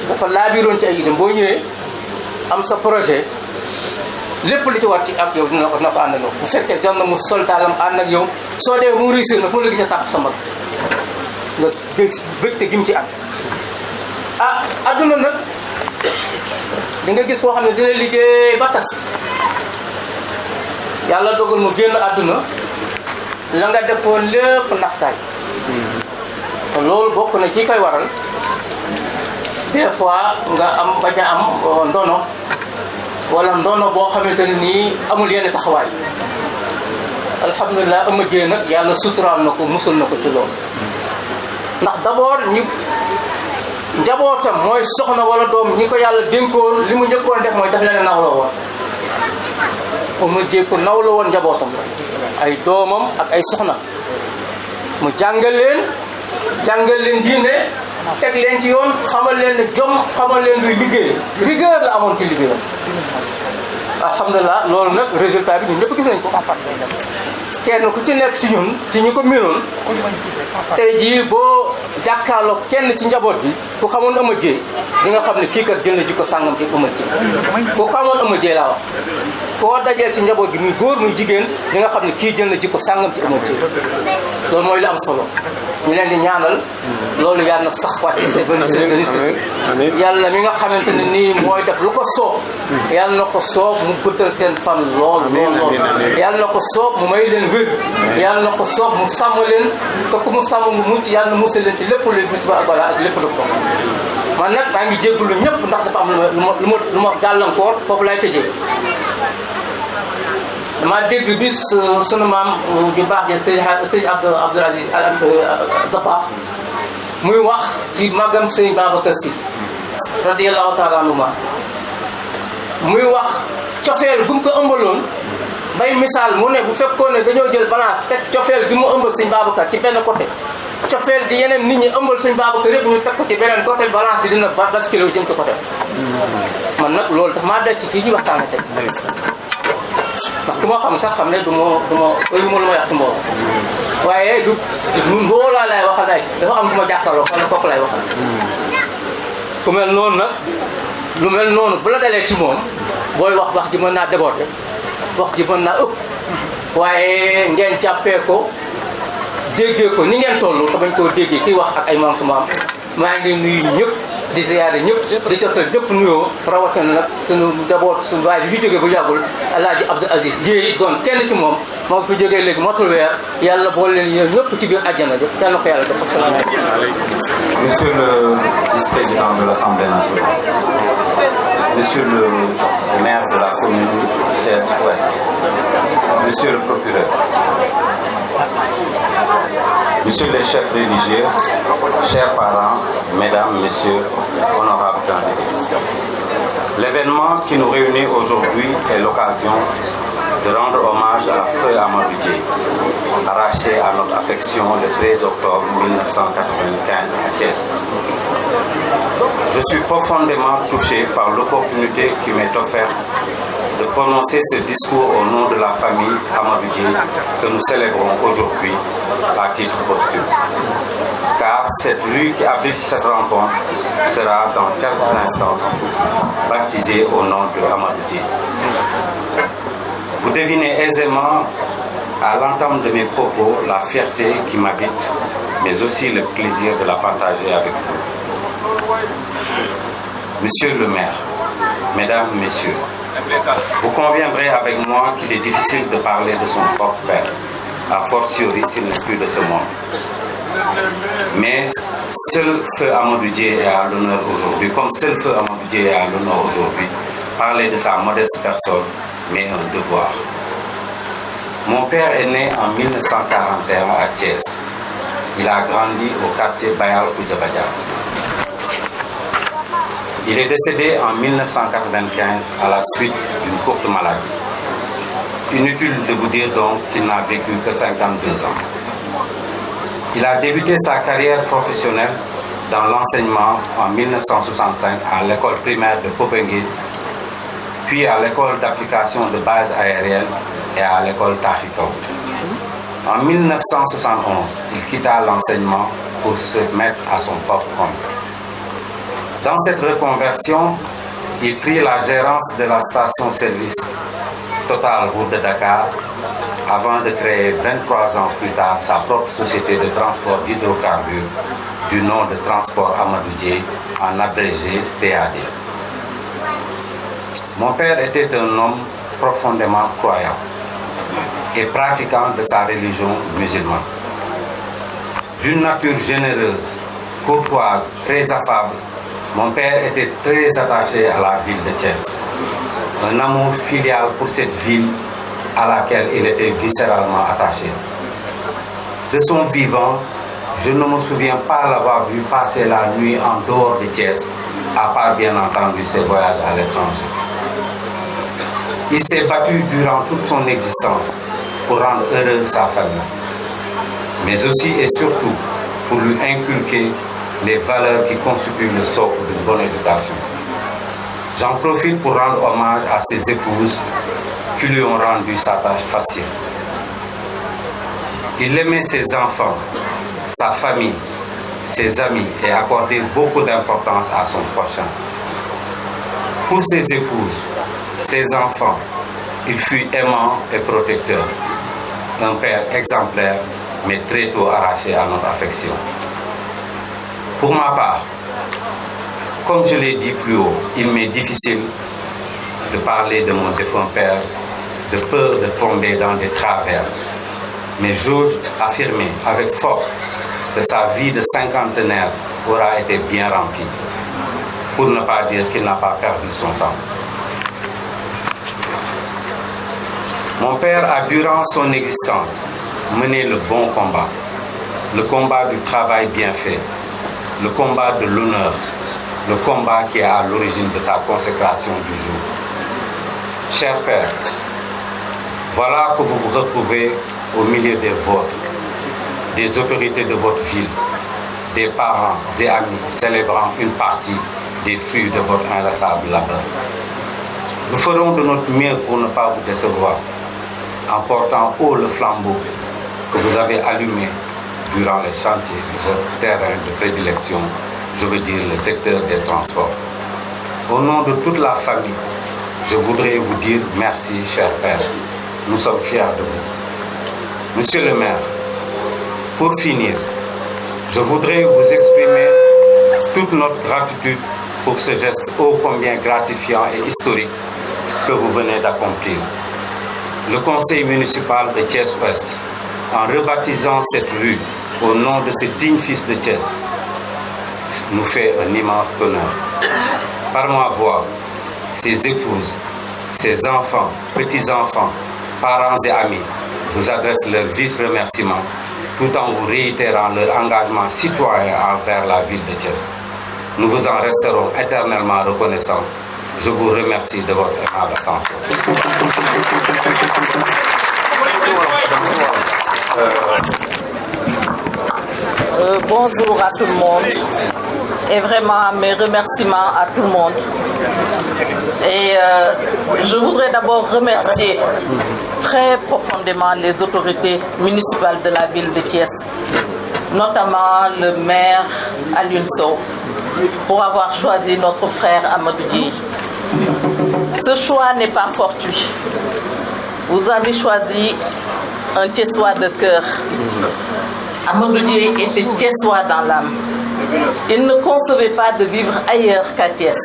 dafa laabiroon ci ay idées boo ñëwee am sa projet lépp li ci war ci ak yow dina ko ànd ak yow bu fekkee jot na mu sol daalam ànd ak yow soo dee mu réussir na fu mu la gisee tàpp sa mag nga bégte gi mu ci am adduna nag di nga gis koo xam ne dina liggéey ba tas yàlla dogal mu génn adduna la nga defoon lépp naxtaay te loolu bokk na ci koy waral des fois nga am bañ a am ndono wala ndono boo xamante ne nii amul yenn taxawaay alhamdulilah ama jee nag yàlla suturaal na ko musul na ko ci loolu ndax d'abord ñi njabootam mooy soxna wala doom ñi ko yàlla dénkoon li mu njëkkoon def mooy daf leen nawloo woon ama jee ko nawloo woon njabootam ay doomam ak ay soxna mu jàngal leen diine teg leen ci yoon xamal leen ne jom xamal leen luy liggéey rigueur la amoon ci liggéeyam alhamdulilah loolu nag résultat bi ñun ñëpp gis nañ ko kenn ku ci nekk ci ñun ci ñi ko miinoon tey jii boo jàkkaarloo kenn ci njaboot bi ku xamoon Ama Dieye di nga xam ne kii kat jël na jikko sàngam ci Ama Dieye ku xamoon Ama Dieye laa wax koo dajeel ci njaboot gi muy góor muy jigéen di nga xam ne kii jël na jikko sàngam ci Ama Dieye loolu mooy lu am solo ñu leen di ñaanal loolu yàlla na sax wàcc te gën yàlla mi nga xamante ne nii mooy def lu ko soob yàlla na ko soob mu guddal seen fan lool yàlla na ko soob mu may leen wér yàlla na ko soob mu sàmm leen te ku mu sàmm mu mucc yàlla na musal leen ci lépp lu bis ba ak balaa ak lépp lu ko man nag maa ngi jégalu ñëpp ndax dafa am lu ma gàllankoor foofu laay tëjee dama dégg bis sunu maam ju baax ja sëñ Abdoul Aziz Al Dabakh muy wax ci magam sëñ Babacar Sy radiyallahu taala anhuma muy wax cofeel bu mu ko ëmbaloon bay misaal mu ne bu fekkoon ne dañoo jël balance teg cofeel bi mu ëmbal sëñ Babacar ci benn côté cofeel di yeneen nit ñi ëmbal sëñ Babacar yëpp ñu teg ko ci beneen côté balance bi dina basculé wu jëm ci côté man nag loolu daf maa daj ci kii ñuy waxtaane tey ndax ku ma xam sax xam ne du ma lu ma yàq mbooloo waaye du mbooloo lay waxal ay dafa am ku ma jàkkaarloo wala kooku lay waxal ku mel noonu nag lu mel noonu bu la dalee ci moom booy wax ji mën naa déborder wax ji mën naa ëpp waaye ngeen jàppee ko déggee ko ni ngeen toll te bañ koo déggee kii wax ak ay manquement maa ngi nuyu ñëpp di ziyaare ñëpp di jotal ñëpp nuyoo rawatina nag sunu njaboot suñu waay bi fi jógee bu yàggul Alaaji Abdou Aziz Dieye doon kenn ci moom moo fi jógee léegi motul weer yàlla boole leen yéen ñëpp ci biir àjjana ji kenn ko yàlla def asalaamaaleykum. Monsieur le vice-président de l'Assemblée nationale, Monsieur le maire de la commune CS-Ouest, Monsieur le procureur, Monsieur les chefs religieux, chers parents, mesdames, messieurs, honorables invités. L'événement qui nous réunit aujourd'hui est l'occasion de rendre hommage à Feu Amadou Dieye, arraché à notre affection le 13 octobre 1995 à Thiès. Je suis profondément touché par l'opportunité qui m'est offerte de prononcer ce discours au nom de la famille Amadou Dieye que nous célébrons aujourd'hui à titre posthume. Car cette rue qui abrite cette rencontre sera dans quelques instants baptisée au nom de Amadou Dieye. Vous devinez aisément à l'entame de mes propos la fierté qui m'habite, mais aussi le plaisir de la partager avec vous. Monsieur le maire, mesdames, messieurs, vous conviendrez avec moi qu'il est difficile de parler de son propre père, a fortiori s'il n'est plus de ce monde. Mais seul Feu Amadou Dieye est à l'honneur aujourd'hui, comme seul Feu Amadou Dieye est à l'honneur aujourd'hui, parler de sa modeste personne, mais un devoir. Mon père est né en 1941 à Thiès. Il a grandi au quartier Bayal Koudjabadja. Il est décédé en 1995 à la suite d'une courte maladie. Inutile de vous dire donc qu'il n'a vécu que 52 ans. Il a débuté sa carrière professionnelle dans l'enseignement en 1965 à l'école primaire de Popenguine, puis à l'école d'application de base aérienne et à l'école Tahikaou. En 1971, il quitta l'enseignement pour se mettre à son propre compte. Dans cette reconversion, il prit la gérance de la station-service Total Route de Dakar, avant de créer 23 ans plus tard sa propre société de transport d'hydrocarbures du nom de Transport Amadou Dieye, en abrégé TAD. Mon père était un homme profondément croyant et pratiquant de sa religion musulmane. D'une nature généreuse, courtoise, très affable, mon père était très attaché à la ville de Thiès. Un amour filial pour cette ville à laquelle il était viscéralement attaché. De son vivant, je ne me souviens pas l'avoir vu passer la nuit en dehors de Thiès, à part bien entendu ses voyages à l'étranger. Il s'est battu durant toute son existence pour rendre heureuse sa famille, mais aussi et surtout pour lui inculquer les valeurs qui constituent le socle d'une bonne éducation. J'en profite pour rendre hommage à ses épouses qui lui ont rendu sa tâche facile. Il aimait ses enfants, sa famille, ses amis et accordait beaucoup d'importance à son prochain. Pour ses épouses, ses enfants, il fut aimant et protecteur. Un père exemplaire, mais très tôt arraché à notre affection. Pour ma part, comme je l'ai dit plus haut, il m'est difficile de parler de mon défunt père, de peur de tomber dans des travers. Mais j'ose affirmer avec force que sa vie de cinquantenaire aura été bien remplie, pour ne pas dire qu'il n'a pas perdu son temps. Mon père a, durant son existence, mené le bon combat, le combat du travail bien fait, le combat de l'honneur, le combat qui est à l'origine de sa consécration du jour. Cher père, voilà que vous vous retrouvez au milieu des vôtres, des autorités de votre ville, des parents et amis célébrant une partie des fruits de votre inlassable labeur. Nous ferons de notre mieux pour ne pas vous décevoir, en portant haut le flambeau que vous avez allumé durant les chantiers de votre terrain de prédilection, je veux dire le secteur des transports. Au nom de toute la famille, je voudrais vous dire merci, cher père. Nous sommes fiers de vous. Monsieur le maire, pour finir, je voudrais vous exprimer toute notre gratitude pour ce geste ô combien gratifiant et historique que vous venez d'accomplir. Le conseil municipal de Thiès-Ouest, en rebaptisant cette rue au nom de ce digne fils de Thiès, nous fait un immense honneur. Par ma voix, ses épouses, ses enfants, petits-enfants, parents et amis vous adressent leurs vifs remerciements tout en vous réitérant leur engagement citoyen envers la ville de Thiès. Nous vous en resterons éternellement reconnaissants. Je vous remercie de votre aimable attention. Bonjour à tout le monde et vraiment mes remerciements à tout le monde. Et je voudrais d'abord remercier très profondément les autorités municipales de la ville de Thiès, notamment le maire Alioune Sow, pour avoir choisi notre frère Amadou Dieye. Ce choix n'est pas fortuit. Vous avez choisi un Thiessois de cœur. Amadou Dieye était Thiessois dans l'âme. Il ne concevait pas de vivre ailleurs qu'à Thiès.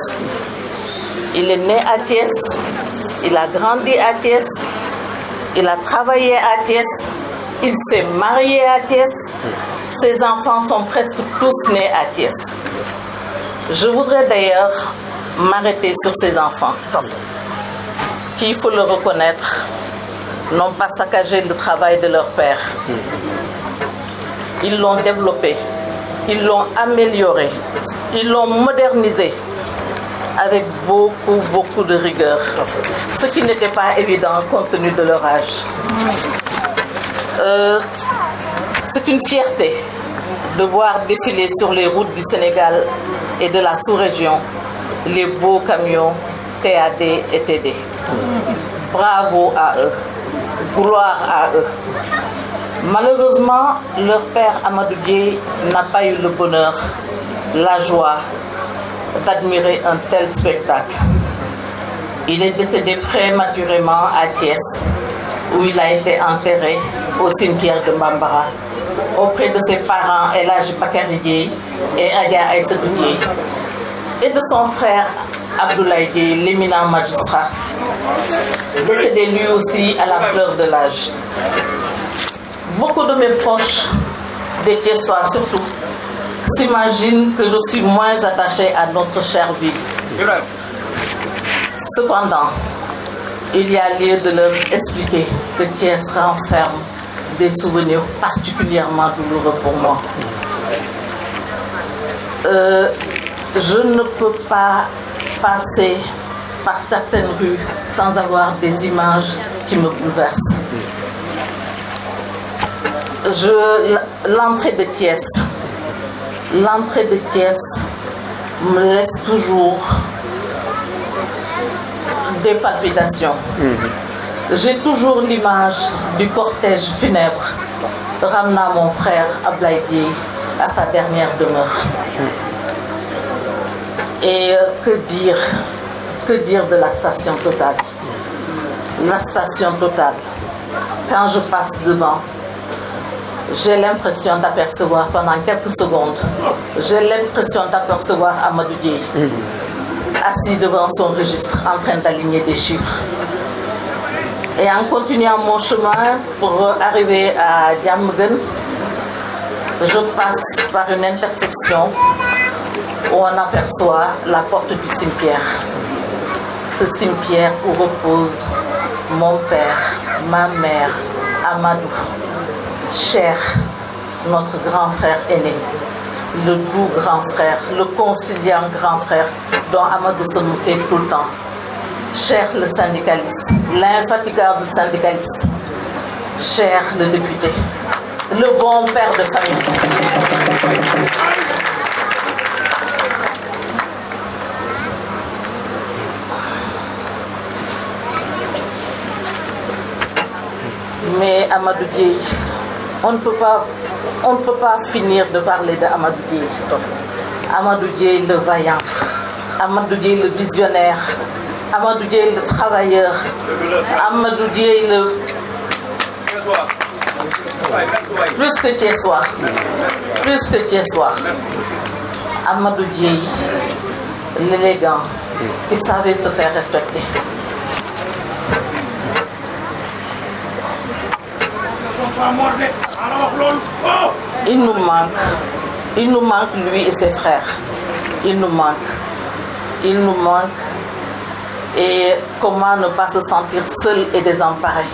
Il est né à Thiès, il a grandi à Thiès, il a travaillé à Thiès, il s'est marié à Thiès. Ses enfants sont presque tous nés à Thiès. Je voudrais d'ailleurs m'arrêter sur ces enfants qui, il faut le reconnaître, n'ont pas saccagé le travail de leur père. Ils l'ont développé, ils l'ont amélioré, ils l'ont modernisé avec beaucoup de rigueur, ce qui n'était pas évident compte tenu de leur âge. C'est une fierté de voir défiler sur les routes du Sénégal et de la sous-région les beaux camions TAD et TD. Bravo à eux, gloire à eux. Malheureusement, leur père Amadou Dieye n'a pas eu le bonheur, la joie d'admirer un tel spectacle. Il est décédé prématurément à Thiès, où il a été enterré au cimetière de Bambara, auprès de ses parents El Hadji Bakary Dieye et Adja Aïssatou Dieye, et de son frère Abdoulaye Dieye, l'éminent magistrat, décédé lui aussi à la fleur de l'âge. Beaucoup de mes proches, des Thiessois surtout, s'imaginent que je suis moins attachée à notre chère ville. Cependant, il y a lieu de leur expliquer que Thiès renferme des souvenirs particulièrement douloureux pour moi. Je ne peux pas passer par certaines rues sans avoir des images qui me bouleversent. L'entrée de Thiès me laisse toujours des palpitations. J'ai toujours l'image du cortège funèbre ramenant mon frère Abdoulaye Dieye à sa dernière demeure. Et que dire de la station Total? La station Total, quand je passe devant, j'ai l'impression d'apercevoir pendant quelques secondes, Amadou Dieye, assis devant son registre en train d'aligner des chiffres. Et en continuant mon chemin pour arriver à Diamaguène, je passe par une intersection où on aperçoit la porte du cimetière. Ce cimetière où repose mon père, ma mère, Amadou, cher, notre grand frère aîné, le doux grand frère, le conciliant grand frère dont Amadou se moquait tout le temps. Cher le syndicaliste, l'infatigable syndicaliste, cher le député, le bon père de famille. Mais Amadou Dieye, on ne peut pas finir de parler de Amadou Dieye. Amadou Dieye le vaillant, Amadou Dieye le visionnaire, Amadou Dieye le travailleur, Amadou Dieye le plus que Thiessois, Amadou Dieye l'élégant, qui savait se faire respecter. Il nous manque lui et ses frères. Il nous manque. Et comment ne pas se sentir seul et désemparé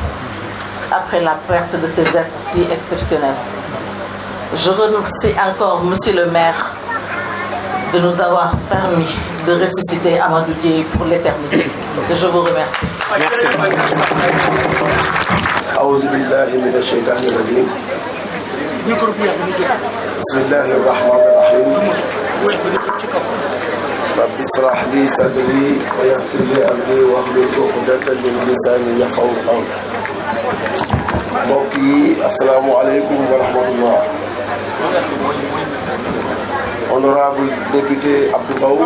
après la perte de ces êtres si exceptionnels. Je remercie encore Monsieur le maire de nous avoir permis de ressusciter Amadou Dieye pour l'éternité. Je vous remercie. Merci. أعوذ بالله من الشيطان الرجيم بسم الله الرحمن الرحيم رب اشرح لي صدري ويسر لي أمري واحلل عقدة من لساني يفقهوا قولي mbokk yi asalaamualeykum wa rahmatullah. Honorable député Abdou Mbow,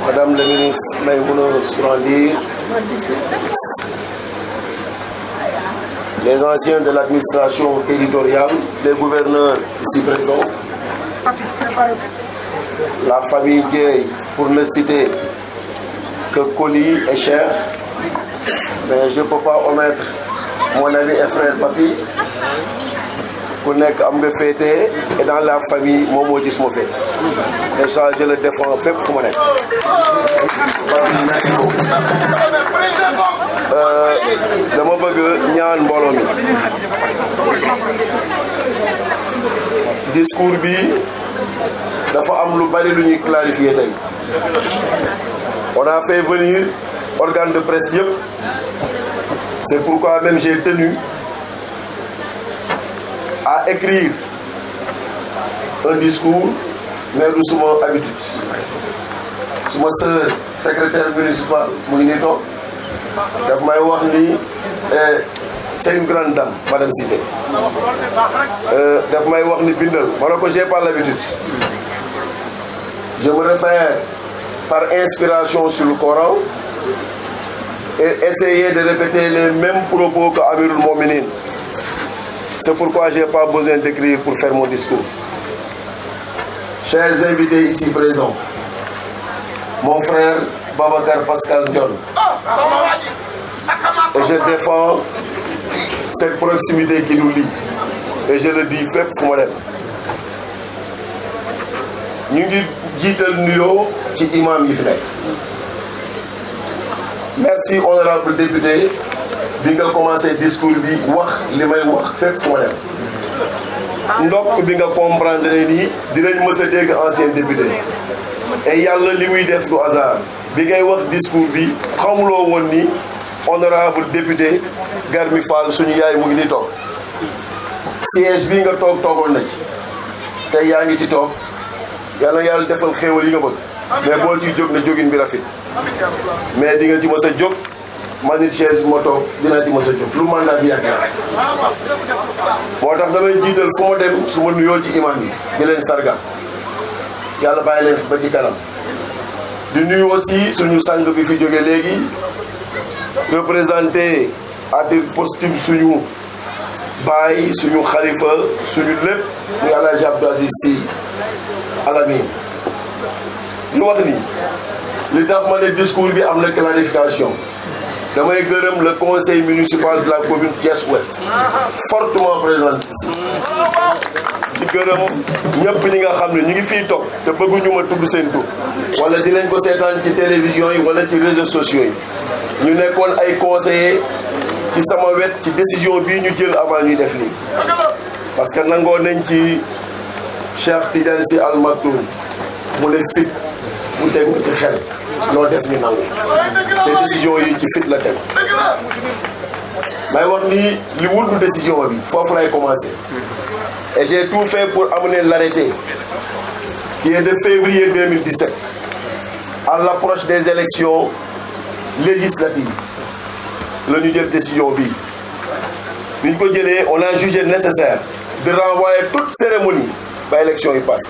Madame la ministre Maïmouna Sourang-Ndir, les anciens de l'administration territoriale, les gouverneurs ici présents, la famille Dieye, pour ne citer que Koli et Cher, mais je ne peux pas omettre mon ami et frère Papi, Kounek Ambefete, et dans la famille Momo Dismofé. Et ça, je le défends fait pour moi. Dama bëgg ñaan mbooloo mi discours bi dafa am lu bari lu ñuy clarifier tey. On a fait venir organe de presse yëpp. C'est pourquoi même j'ai tenu à écrire un discours, mais du suma habitude. Suma sœur secrétaire municipal mu ngi nii toog daf may wax ni c'est une grande dame, Madame Cissé. Daf may wax ni bindal, ma ne ko j'ai pas l'habitude. Je me réfère par inspiration sur le Coran et essayer de répéter les mêmes propos que Amirul Mominin. C'est pourquoi je n'ai pas besoin d'écrire pour faire mon discours. Chers invités ici présents, mon frère Babacar Pascal Ndiol, et je défends cette proximité qui nous lie. Et je le dis, fait pour moi. Nous disons ci imam yi fi nekk. Merci honorable député bi nga commencé discours bi wax li may wax fépp fu ma dem ndokk bi nga comprendre ni dinañ mës a dégg ancien député et yàlla li muy def du hasard bi ngay wax discours bi xamuloo woon ni honorable député Garmi Fall suñu yaay mu ngi ni toog siège bi nga toogoon na ci tey yaa ngi ci toog yàlla yàlla defal xéewal yi nga bëgg mais boo ciy jóg na jógin bi rafet mais di nga ci mës a jóg man it chaise bi ma toog dinaa ci mës a jóg lu mandat bi yàgg moo tax damay jiital fu ma dem su ma nuyoo ci imam yi di leen sargal yàlla bàyyi leen ba ci kanam di nuyu aussi suñu sang bi fi jóge léegi représenté à titre posthume suñu baay suñu xalifa suñu lépp muy El Hadj Abdou Aziz Sy Al Amine di wax ni li tax ma ne discours bi am na clarification damay gërëm le conseil municipal de la commune Thiès-Ouest fortement présent ici di gërëm ñëpp ñi nga xam ne ñu ngi fii toog te bëgguñu ma tudd seen tur wala dinañ ko seetaan ci télévision yi wala ci réseaux sociaux yi ñu nekkoon ay conseillers ci sama wet ci décision bii ñu jël avant ñuy def lii parce que nangoo nañ ci Cheikh Tidiane Sy Al Maktoum mu ne fit mu tegu ci xel loo def ñu nangu te décision yi ci fit la teg may wax ni li wundu décision bi foofu lay commencer et j'ai tout fait pour amener l'arrêté qui est de février 2017 à l'approche des élections législatives la ñu jël décision bi ñu ko jëlee on a jugé nécessaire de renvoyer toute cérémonie ba élection yi passe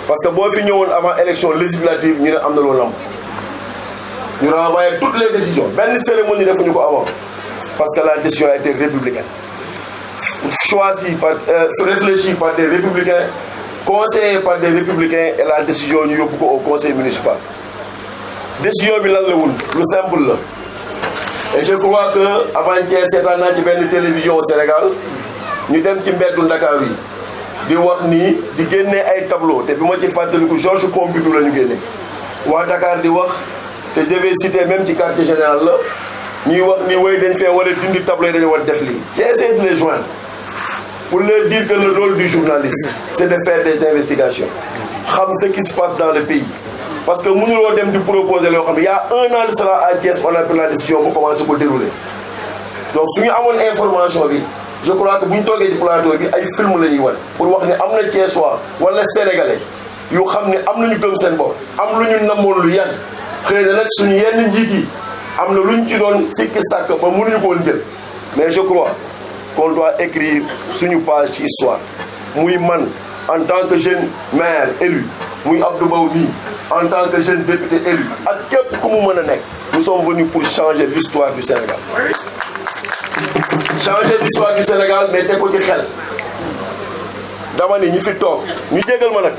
parce que boo fi ñëwoon avant élection législative ñu ne am na loolu am ñu renvoyer toutes les décisions benn cérémonie defuñu ko avant parce que la décision a été républicaine choisie par réfléchie par des républicains conseillée par des républicains et la décision ñu yóbbu ko au conseil municipal décision bi lan la wul lu simple la et je crois que avant-hier seetaan naa ci benn télévision au Sénégal ñu dem ci mbeddu Ndakaaru yi di wax nii di génnee ay tableau te bi ma ci fàttaliku Georges Pompidou la ñu génne waa Dakar di wax te je vais citer même ci quartier général la ñuy wax ni way dañ fee war a dindi tableau yi dañu war a def lii j'ai essayé de les joindre pour leur dire que le rôle du journaliste c'est de faire des investigations xam ce qui se passe dans le pays parce que mënuloo dem di proposer loo xam ne y a un an de cela à Thiès on a pris la décision bu commencé ko dérouler donc su ñu amoon information bi je crois que bu ñu toogee ci plateau bi ay film la ñuy wan pour wax ne am na Thiessois wala sénégalais yu xam ne am nañu gëm seen bopp am lu ñu namoon lu yàgg xëy na nag suñu yenn njiit yi am na lu ñu ci doon sikki sàkk ba mënuñu ko woon jël mais je crois qu'on doit écrire suñu page ci histoire muy man en tant que jeune maire élu muy Abdou Mbow mii en tant que jeune député élu ak képp ku mu mën a nekk nous sommes venus pour changer l'histoire du Sénégal changer l'histoire du Sénégal mais teg ko ci xel dama ni ñi fi toog ñu jégal ma nag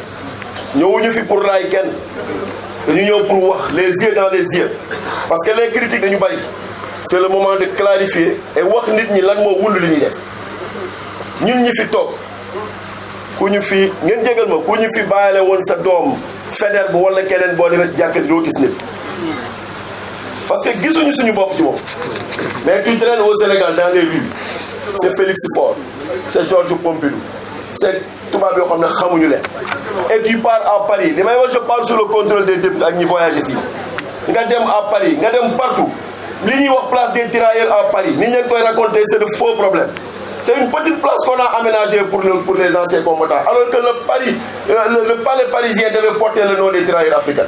ñëwuñu fi pour raay kenn dañu ñëw pour wax les yeux dans les yeux parce que les critiques dañu bari c'est le moment de clarifier et wax nit ñi lan moo wund li ñuy def ñun ñi fi toog ku ñu fi ngeen jégal ma ku ñu fi bàyyile woon sa doom Faidherbe bu wala keneen boo defee jàkka doo gis nit parce que gisuñu suñu bopp ci moom mais tu traînes au Sénégal dans les rues c'est Félix Faure c'est Georges Pompidou c'est tubaab yoo xam ne xamuñu leen et tu pars à Paris li may wax je parle sous le contrôle des députés ak ñi voyagé fii nga dem à Paris nga dem partout li ñuy wax place des tirailleurs à Paris ni ñu koy raconter c'est de faux problèmes c'est une petite place qu'on a aménagée pour les anciens combattants alors que le palais parisien devait porter le nom des tirailleurs africains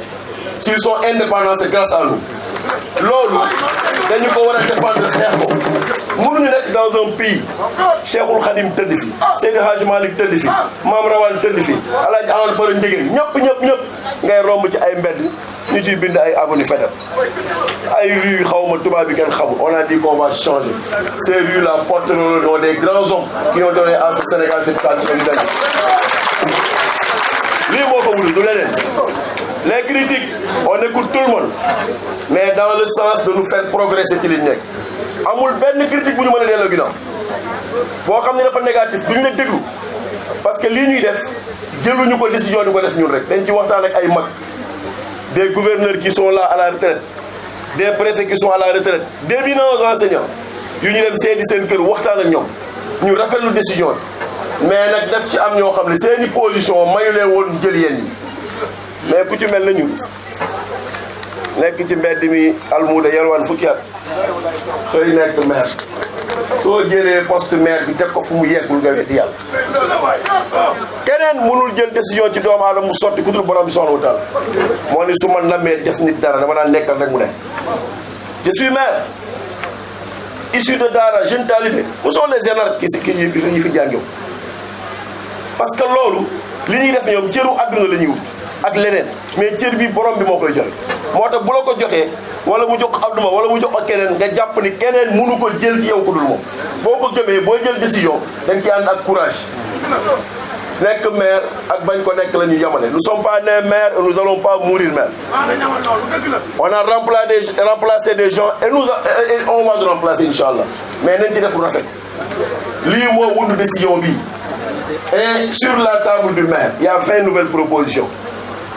s'ils sont indépendants c'est grâce à nous loolu dañu ko war a défendre xeex ko mënuñu nekk dans dans un pays Cheikhoul Khadim tëdd fi Seydi Hadji Malick tëdd fi Mame Rawane tëdd fi Alaaji Amadou Baro Ndiéguène ñëpp ngay romb ci ay mbedd ñu ciy bind ay avenue Faidherbe ay rues xawma tubaab bi kenn xamul. On a dit qu'on va changer. Ces rues-là porteront le nom des grands hommes qui ont donné à ce Sénégal cette tradition. lii moo ko wul du leneen. Les critiques, on écoute tout le monde, mais dans le sens de nous faire progresser ci li ñu nekk. amul benn critique bu ñu mën a delloo ginnaaw boo xam ne dafa négatif duñu la déglu parce que lii ñuy def jëluñu ko décision di ko def ñun rek dañ ci waxtaan ak ay mag, des gouverneurs qui sont là à la retraite, des préfets qui sont à la retraite, d'éminents enseignants yu ñu dem seeti seen kër waxtaan ak ñoom ñu rafetlu décision bi mais nag daf ci am ñoo xam ne seeni position mayu leen woon jël yéen ñi. mais ku ci mel na ñun nekk ci mbedd mi almuuda yelwaan fukki at xëy nekk maire soo jëlee poste maire bi teg ko fu mu yeggul nga weddi yàlla keneen mënul jël décision ci doomu aadama mu sotti ku dul borom bi subhanahu wa taala moo ni su ma namee def nit dara dama daan nekkal rek mu ne. Je suis maire issu de Daara jeune talibé où sont les énarques yi fi jàngew parce que loolu li ñuy def ñoom cëru àdduna la ñuy wut ak leneen mais cër bi borom bi moo koy joxe moo tax bu la ko joxee wala mu jox Abdouma wala mu jox ak keneen nga jàpp ni keneen mënu ko jël ci yow ko dul moom boo ko gëmee boo jël décision da nga ci ànd ak courage nekk maire ak bañ ko nekk la ñu yamale nous sommes pas nés maires et nous allons pas mourir maire on a remplacé des gens et on va nous remplacer inchallah mais nañ ci def lu rafet lii moo wund décision bi et sur la table du maire il y a 20 nouvelles propositions.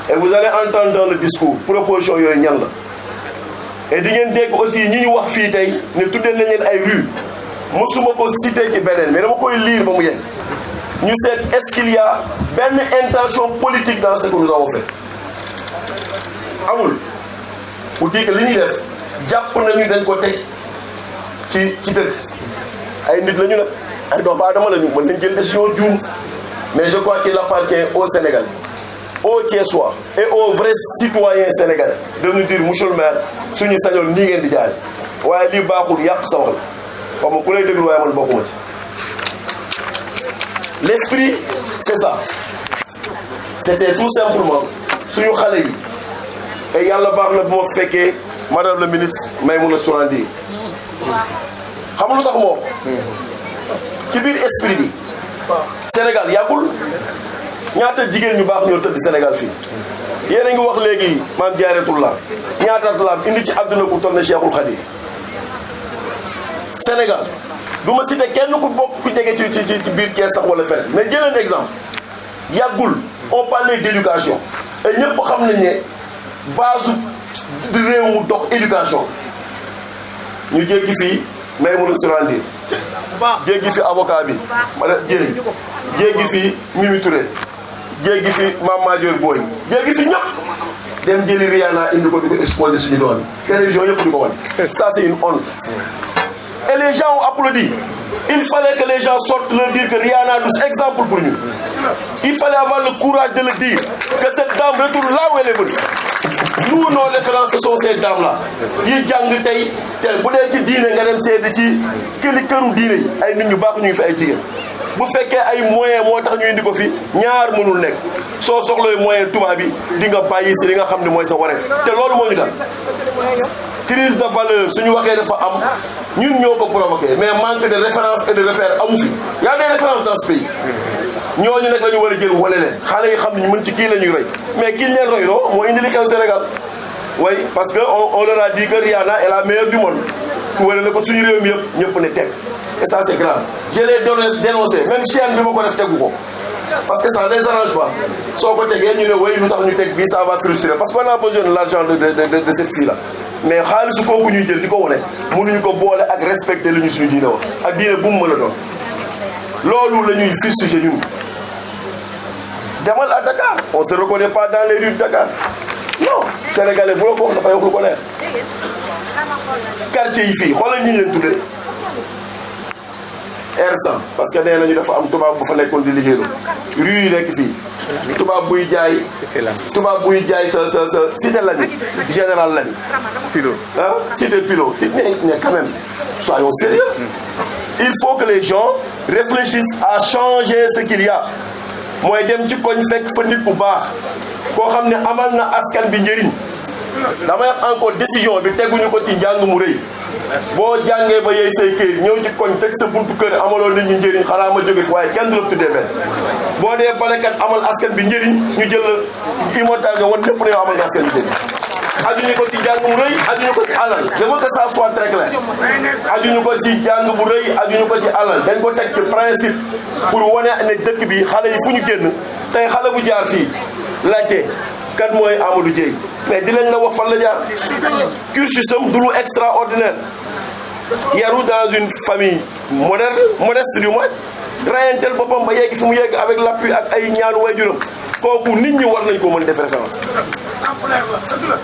Et vous allez entendre dans le discours proposition yooyu ñan la et di ngeen dégg aussi ñi ñu wax fii tey ne tuddee nañ leen ay rue mosuma ko cité ci beneen mais dama koy lire ba mu yegg ñu seet est-ce qu'il y a benn intention politique dans ce que nous avons fait amul pour dire que li ñuy def jàpp nañu dañ ko teg ci dëkk ay nit la ñu nag ay doomu aadama la ñu mën nañ jël décision juum mais je crois qu'il appartient au Sénégal aux Thiessois et aux vrais citoyens sénégalais de nous dire monsieur le maire suñu sañoon nii ngeen di jaay waaye lii baaxul yàq sa wax la xam nga ku lay déglu waaye man bokkuma ci l'esprit c'est ça c'était tout simplement suñu xale yi et yàlla baax na bu ma fekkee madame le ministre Maïmouna Sourang Ndir xam lu tax moom ci biir esprit bi Sénégal yàggul ñaata jigéen ñu baax ñoo tëdd Sénégal fii yéen a ngi wax léegi maam Jaaratullah ñaata la indi ci àdduna ku toll ne Cheikhul Khadim Sénégal du ma cité kenn ku bokk ku jege ci biir Thiès sax wala fenn mais jëleen exemple yàggul on parlait d'éducation et ñëpp xam nañ ne base réew mu dox éducation ñu jéggi fii Maïmouna Sourang Ndir jéggi fi avocat bi madame Dieye jéggi fi Mimi Touré jéggi fi Mame Madior Boye jéggi fi ñëpp dem jëli Rihanna indi ko di ko exposé suñu doon télévision yëpp di ko wane ça c'est une honte et les gens ont applaudi il fallait que les gens sortent leur dire que Rihanna du exemple pour nous il fallait avoir le courage de le dire que cette dame retourne là où elle est venue nous nos références ce sont ces dames là yi jàng tey bu dee ci diine nga dem seede ci këru diine yi ay nit ñu baax ñu ngi fi ay jigéen bu fekkee ay moyen moo tax ñu indi ko fi ñaar mënul nekk soo soxlooy moyen tubaab bi di nga bàyyi si li nga xam ne mooy sa wareef te loolu moo ñu dal crise de valeur suñu waxee dafa am ñun ñoo ko provoqué mais manque de référence et de repère amu fi y a des références dans ce pays ñooñu nag la ñu war a jël wane leen xale yi xam ne ñu mën ci kii la ñuy roy mais kii leen roy loo moo indi li xew Sénégal oui parce que on leur a dit que Rihanna est la meilleure du monde ku wane ne ko suñu réew mi yëpp ñëpp ne teg et ça c'est grave je l'ai dénoncé même chaîne bi ma ko def tegu ko parce que ça ne les arrange pas soo ko tegee ñu ne way lu tax ñu teg fii ça va frustrer parce qu'on a besoin de l'argent de cette fille là mais xaalisu kooku ñuy jël di ko wane mënuñu ko boole ak respecter li ñu suñu diine wax ak diine bu mu mën a doon loolu la ñuy fustiger ñun demal à Dakar on se reconnaît pas dans les rues de Dakar non sénégalais bu la ko wax dafay wax lu ko leer quartier yi fii xoolal ñi leen tuddee R100 parce que nee nañu dafa am tubaab bu fa nekkoon di liggéeylu rue yi nekk fii tubaab buy jaay sa cité Lamy général Lamy Pilo ah cité Pilo mais quand même soyons sérieux il faut que les gens réfléchissent à changer ce qu'il y a mooy dem ci koñ fekk fa nit bu baax koo xam ne amal na askan bi njëriñ damay encore décision bi teguñu ko ci njàng mu rëy boo jàngee ba yey say këyit ñëw ci koñ teg sa buntu kër amaloo nit ñi njëriñ xanaa ma jóge fi waaye kenn du la tuddee benn boo dee balekat amal askan bi njëriñ ñu jël la immortal nga wan lépp ne yow amal nga askan bi njëriñ ajuñu ko ci jàng mu rëy ajuñu ko ci alal je veux que ça soit très clair ajuñu ko ci jàng bu rëy ajuñu ko ci alal dañ ko teg ci principe pour wane ne dëkk bi xale yi fu ñu génn tey xale bu jaar fii laajte kan mooy Amadou Dieye mais dinañ la wax fan la jaar cursusam du lu extraordinaire yaru dans une famille modeste du moins rayantel boppam ba yegg fi mu yegg avec l'appui ak ay ñaanu waajuram kooku nit ñi war nañ ko mën def référence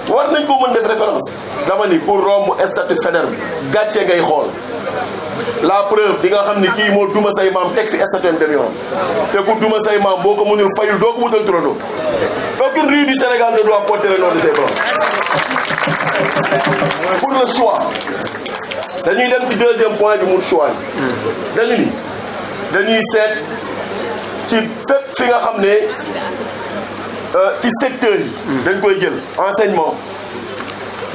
war nañ ko mën def référence dama ni pour romb statut Faidherbe gàcce ngay xool la preuve di nga xam ni kii moo duma say maam teg fi statut dem yoon te ku duma say maam boo ko mënul fayul doo ko wutal turandoo aucune rue du Sénégal ne doit porter le nom de ses parents pour le choix dañuy dem ci deuxième point bi mu choix yi dañu ni dañuy seet ci fépp fi nga xam ne ci secteur yi dañ koy jël enseignement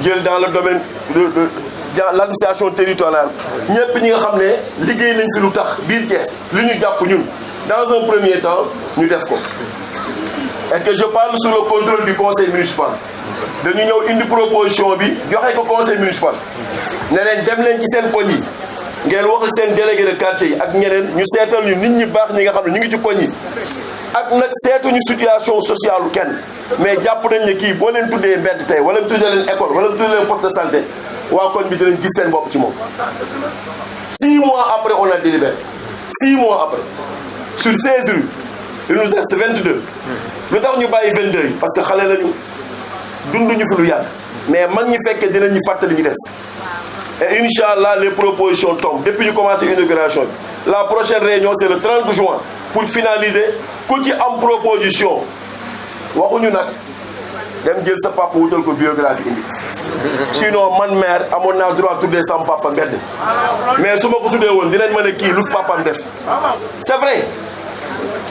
jël dans le domaine de l'administration territoriale ñëpp ñi nga xam ne liggéey nañ fi lu tax biir Thiès li ñu jàpp ñun dans un premier temps ñu def ko et que je parle sous le contrôle du conseil municipal dañu ñëw indi proposition bi joxe ko conseil municipal ne leen dem leen ci seen koñ yi ngeen wax ak seen délégué de quartier yi ak ñeneen ñu seetal ñu nit ñi baax ñi nga xam ne ñu ngi ci koñ yi ak nag seetuñu situation sociale kenn mais jàpp nañ ne kii boo leen tuddee mbedd tey wala mu tuddee leen école wala mu tuddee leen poste de santé waa koñ bi dinañ gis seen bopp ci moom 6 mois après on a délibéré 6 mois après sur 16 rues il nous reste 22 lu tax ñu bàyyi 22 yi parce que xale lañu dunduñu fi lu yàgg mais mag ñi fekkee dinañ ñu fàttali ñu des et Inch'Allah les propositions tombent depuis ñu commencé inauguration bi la prochaine réunion c'est le 30 juin pour finaliser ku ci am proposition waxuñu nag dem jël sa papa wutal ko biographie indi sinon man maire amoon naa droit tuddee sama papa mbedd mais su ma ko tuddee woon dinañ mën a kii lu papam def c'est vrai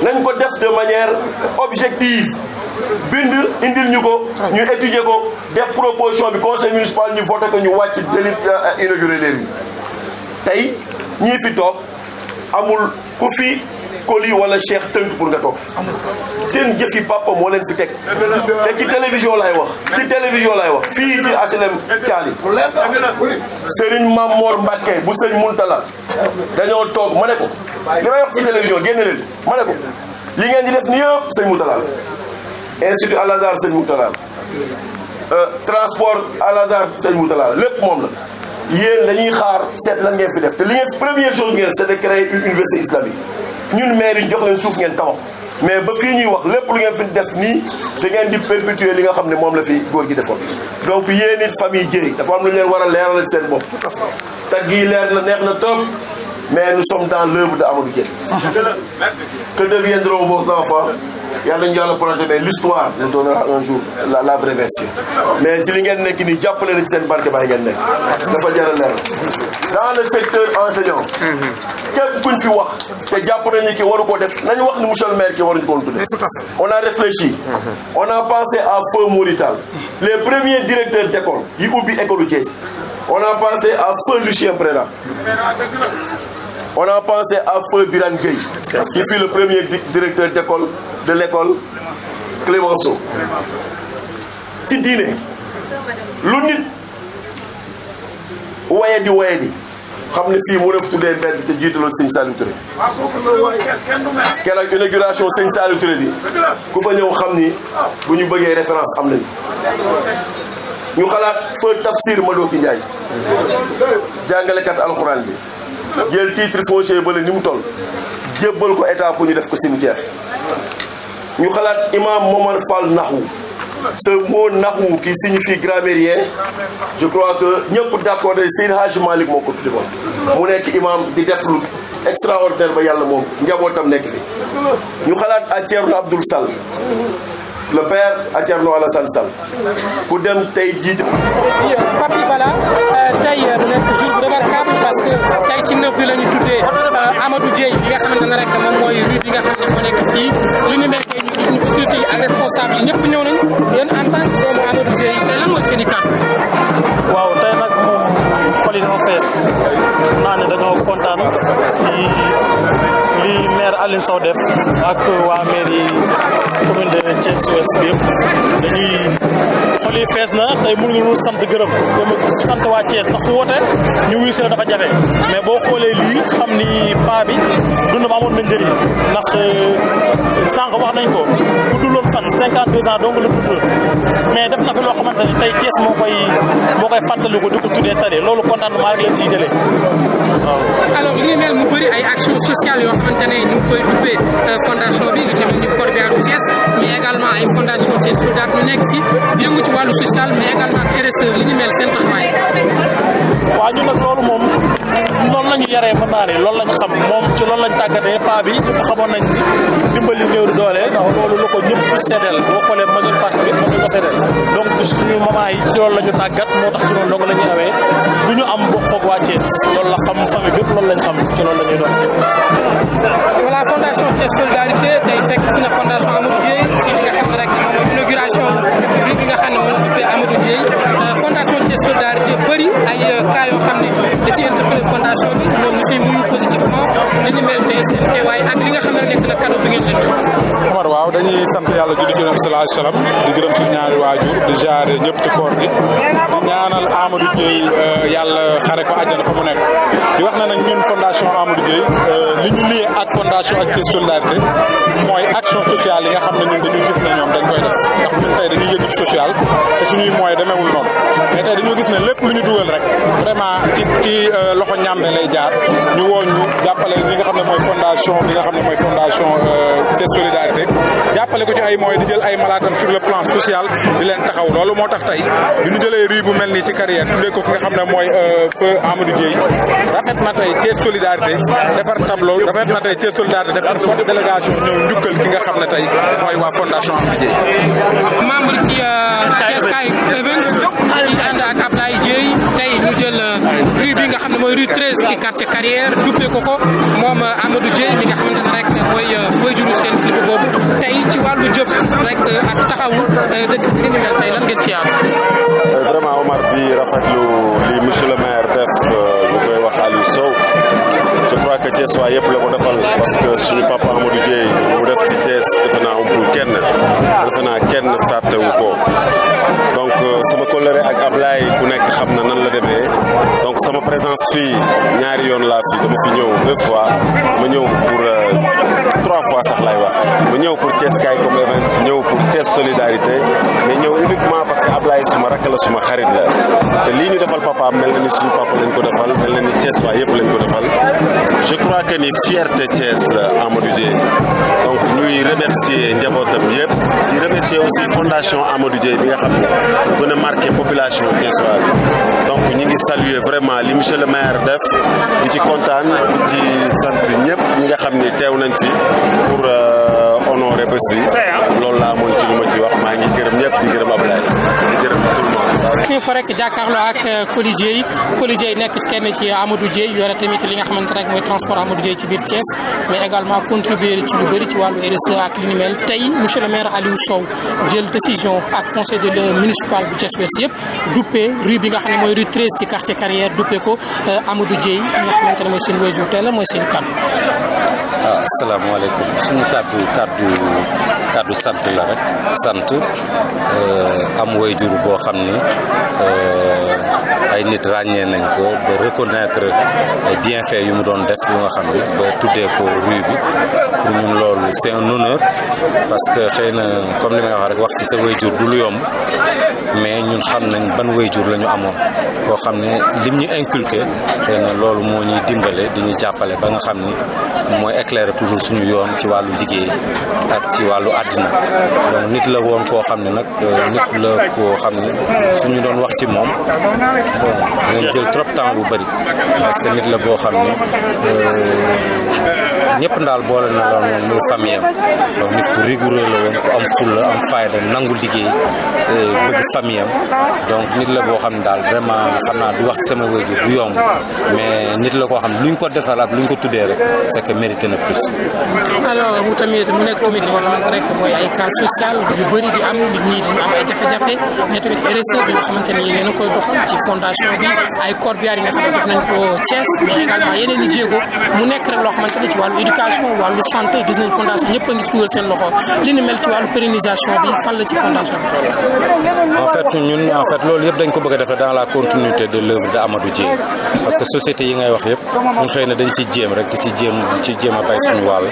nañ ko def de manière objective bind indil ñu ko ñu étudier ko def proposition bi conseil municipal ñu voté ko ñu wàcc jëli inauguré leen tey ñii fi toog amul ku fi Koli wala Cheikh tënk pour nga toog seen jëfi papa moo leen fi teg te ci télévision lay wax fii ci HLM Thiali Serigne Mamor Mbacké bu sëñ Muntala dañoo toog ma ne ko li may wax ci télévision génne leen ma ne ko li ngeen di def ni yëpp sëñ Muntala institut Al Azhar sëñ Muntala transport Al Azhar sëñ Muntala lépp moom la yéen dañuy xaar seet lan ngeen fi def te li ngeen première chose ngeen c'est de créer une université islamique ñun maire yi jox leen suuf ngeen tabax mais ba fii ñuy wax lépp lu ngeen fi def nii da ngeen di perpétuer li nga xam ne moom la fi góor gi defoon donc yéen it famille Dieye dafa am lu leen war a leeral ci seen bopp tag yi leer na neex na trop mais nous sommes dans l'œuvre de Amadou Dieye que deviendront vos enfants yàlla ñu yàlla projet mais l'histoire nous donnera un jour la vraie version mais ci li ngeen nekk nii jàppale na ci seen barke baay ngeen nekk dafa jar a leer dans le secteur enseignant képp kuñ fi wax te jàpp nañu ki waru ko def nañu wax ni monsieur le maire ki waruñu ko woon tudde on a réfléchi on a pensé à Feu Mourital les premiers directeurs d'école yi ubbi école u Thiès on a pensé à Feu Lucien Préra on a pensé à Feu Birane Gueye qui fut le premier directeur d'école de l'école Clémenceau ci diine lu nit waye di xam ne fii mu def tuddee mbedd te jiitaloon sëñ Saliou Touré keroog inauguration sëñ Saliou Touré bi ku fa ñëw xam ni bu ñu bëggee référence am nañu ñu xalaat fa Tafsir Madoki Ndiaye jàngalekat alxuraan bi jël titre foncier ba la ni mu toll jébbal ko état pour ñu def ko cimetière ñu xalaat imam Momar Fall Nahou ce mot Nahou qui signifie grammairien je crois que ñëpp d'accord de Seydi Hadji Malick moo ko tudde woon mu nekk imam di def lu extraordinaire ba yàlla moom njabootam nekk bi ñu xalaat à Thierno Abdoul Sall le père à Thierno Alassane Sall ku dem tey jiite Papi voilà tey mu nekk jour bu remarquable parce que tey ci neuf bi la ñu tuddee Amadou Dieye bi nga xamante ne rek moom mooy rue bi nga xam ne moo nekk fii li ni mel tey ñu gis ñu autorité yi ak responsable yi ñëpp ñëw nañ yéen en tant que doomu Amadou Dieye tey lan mooy seen i kàddu. waaw tey nag moom xol yi dafa fees naa ne dañoo kontaan ci li maire Alioune Sow def ak waa mairie commune de Thiès Ouest bi yëpp dañuy xol yi fees na tey mënuñu sant gërëm sant waa Thiès ndax ku woote ñu wuyu si la dafa jafe mais boo xoolee lii xam ni paa bi dund ba amoon na njëriñ ndax sànq wax nañ ko bu dulloon fan 52 ans donc la dund mais def na fi loo xamante ne tey Thiès moo koy fàttaliku di ko tuddee tali loolu contentement rek lañ ciy jëlee waaw. alors li mel mu bëri ay actions sociales yoo xamante ne ñu ngi koy dubbee fondation bi lu tamit ñu Corbillard Thiès mais également ay fondation Thiès Solidaire ñu nekk ci yëngu ci wàllu social mais également RSE li ñu mel seen taxawaay. waaw ñun nag loolu moom noonu la ñu yaree mën naa ne loolu la ñu xam moom ci loolu lañ tàggatee paa bi ñëpp xamoon nañ ni dimbali néew di doole ndax loolu la ko ñëpp seedeel boo xoolee majeure partie bi moom ñu ko seedeel donc suñu maman yi ci loolu la ñu tàggat moo tax ci noonu donc la ñuy awee du ñu am bokk ak waa Thiès loolu la xam famille bépp loolu lañ xam ci loolu la ñuy doon. voilà fondation Thiès Solidarité tey fekk si na fondation Amadou Dieye ci li nga xam ne rek mooy inauguration bi nga xam ne moom tuddee Amadou Dieye fondation Thiès Solidarité bëri ay cas yoo xam ne da ciy interpellé fondation bi ñoom ñu koy wuyu positivement dañu mel ne seen teewaay ak li nga xam ne nekk na cadeau bi ngeen leen jox. Omar waaw dañuy sant yàlla di gërëm sallallahu alayhi wa sallam di gërëm suñu ñaari waajur di jaare ñëpp ci koor gi di ñaanal Amadou Dieye yàlla xare ko àjjana fa mu nekk di wax na nag ñun fondation Amadou Dieye li ñu lié ak fondation ak Thiès Solidarité mooy action sociale yi nga xam ne ñun dañuy gis ne ñoom dañ koy def ndax ñun tey dañuy yëngu ci social te suñuy moyens demeewul noonu mais tey dañoo gis ne lépp lu ñu dugal rek vraiment ci loxo ñàmbe lay jaar ñu woo ñu jàppale li nga xam ne mooy fondation bi nga xam ne mooy fondation Thiès Solidarité jàppale ko ci ay moyens di jël ay malaatam sur le plan social di leen taxaw loolu moo tax tey bi ñu jëlee rue bu mel nii ci carrière tuddee ko ki nga xam ne mooy feu Amadou Dieye rafet na tey Thiès Solidarité defar tableau rafet na tey Thiès Solidarité defar code délégation ñëw njukkal ki nga xam ne tey mooy waa fondation Amadou Dieye. membre ci Thiès Kaay Events di ànd ak Ablaye Dieye tey ñu jël rue bi nga xam ne mooy rue 13 ci quartier carrière duppee ko moom Amadou Dieye mi nga xamante ne rek mooy juru seen clip boobu tey ci wàllu jëf rek ak taxawu dëkk bi ni mel tey lan ngeen ci am. vraiment Omar di rafetlu li monsieur le maire def ñu koy wax Aliou Sow je crois que Thiès waa yëpp la ko defal parce que suñu papa Amadou Dieye mu def ci Thiès defe naa umpul kenn defe naa kenn fàttewu ko donc sama kóllëre ak Ablaye ku nekk xam na nan la demee donc sama présence fii ñaari yoon laa fi dama fi ñëw 2 fois ma ñëw pour 3 fois sax lay wax ma ñëw pour Thiès Kaay comme events ñëw pour Thiès Solidarité mais ñëw uniquement parce que Ablaye suma rakk la suma xarit la te lii ñu defal papa mel na ni suñu papa lañ ko defal mel na ni Thiès waa yëpp lañ ko defal je crois que ni fierté Thiès la Amadou Dieye donc ñuy remercier njabootam yëpp di remercier aussi fondation Amadou Dieye bi nga xam ne gën a marqué population Thiès waa bi donc ñi ngi saluer vraiment li monsieur le maire def di ci kontaan di ci sant ñëpp ñi nga xam ni teew nañ fi pour honorer bés bi loolu laa amoon ci lu ma ci wax maa ngi gërëm ñëpp di gërëm Ablaye di gërëm tout le monde. suñu fa rek jàkkaarloo ak Coly Dieye nekk kenn ci Amadou Dieye yore tamit li nga xamante rek mooy transport Amadou Dieye ci biir Thiès mais également contribuer ci lu bëri ci wàllu RSE ak li ni mel tey monsieur le maire Aliou Sow jël décision ak conseil de municipal bu Thiès Ouest yëpp duppee rue bi nga xam ne mooy rue 13 ci quartier carrière duppee ko Amadou Dieye li nga xamante ne mooy seen waajur tey la mooy seen kàddu. waaw asalaamaaleykum suñu kàddu sant la rek sant am waajur boo xam ni ay nit ràññee nañ ko ba reconnaître ay bienfaits yu mu doon def yu nga xam ni ba tuddee ko rue bi pour ñun loolu c'est un honneur parce que xëy na comme li may wax rek wax ci sa waajur du lu yomb mais ñun xam nañ ban waajur la ñu amoon koo xam ne lim ñu inculqué xëy na loolu moo ñuy dimbale di ñu jàppale ba nga xam ni mooy éclairer toujours suñu yoon ci wàllu liggéey ak ci wàllu àddina donc nit la woon koo xam ne nag nit la koo xam ne suñu doon wax ci moom bon dinañ jël trop temps bu bëri parce que nit la boo xam ne ñëpp daal boole na la moom muy famille am donc nit ku rigoureux la woon ku am fulla am fayda nangu liggéey bëgg famille am donc nit la boo xam ne daal vraiment xam naa du wax sama wéju du yomb mais nit la koo xam ne luñ ko defal ak luñ ko tuddee rek c'est que mérité na plus. alors mu tamit mu nekk tamit li nga xamante rek mooy ay cas social yu bëri di am nit ñi dañu am ay jafe-jafe mais tamit RSE bi nga xamante ne yéen a koy doxal ci fondation bi ay corbillard yi nga xam ne def nañ ko Thiès mais également yeneen i jéego mu nekk rek loo xamante ne ci wàllu éducation wàllu santé gis nañ fondation ñëpp a ngi dugal seen loxo li ni mel ci wàllu pérennisation bi fan la ci fondation bi. en fait ñun loolu yëpp dañ ko bëgg a defee dans la continuité de l'œuvre de Amadou Dieye parce que société yi ngay wax yëpp ñun xëy na dañ ciy jéem rek di ci jéem a bay suñu wàll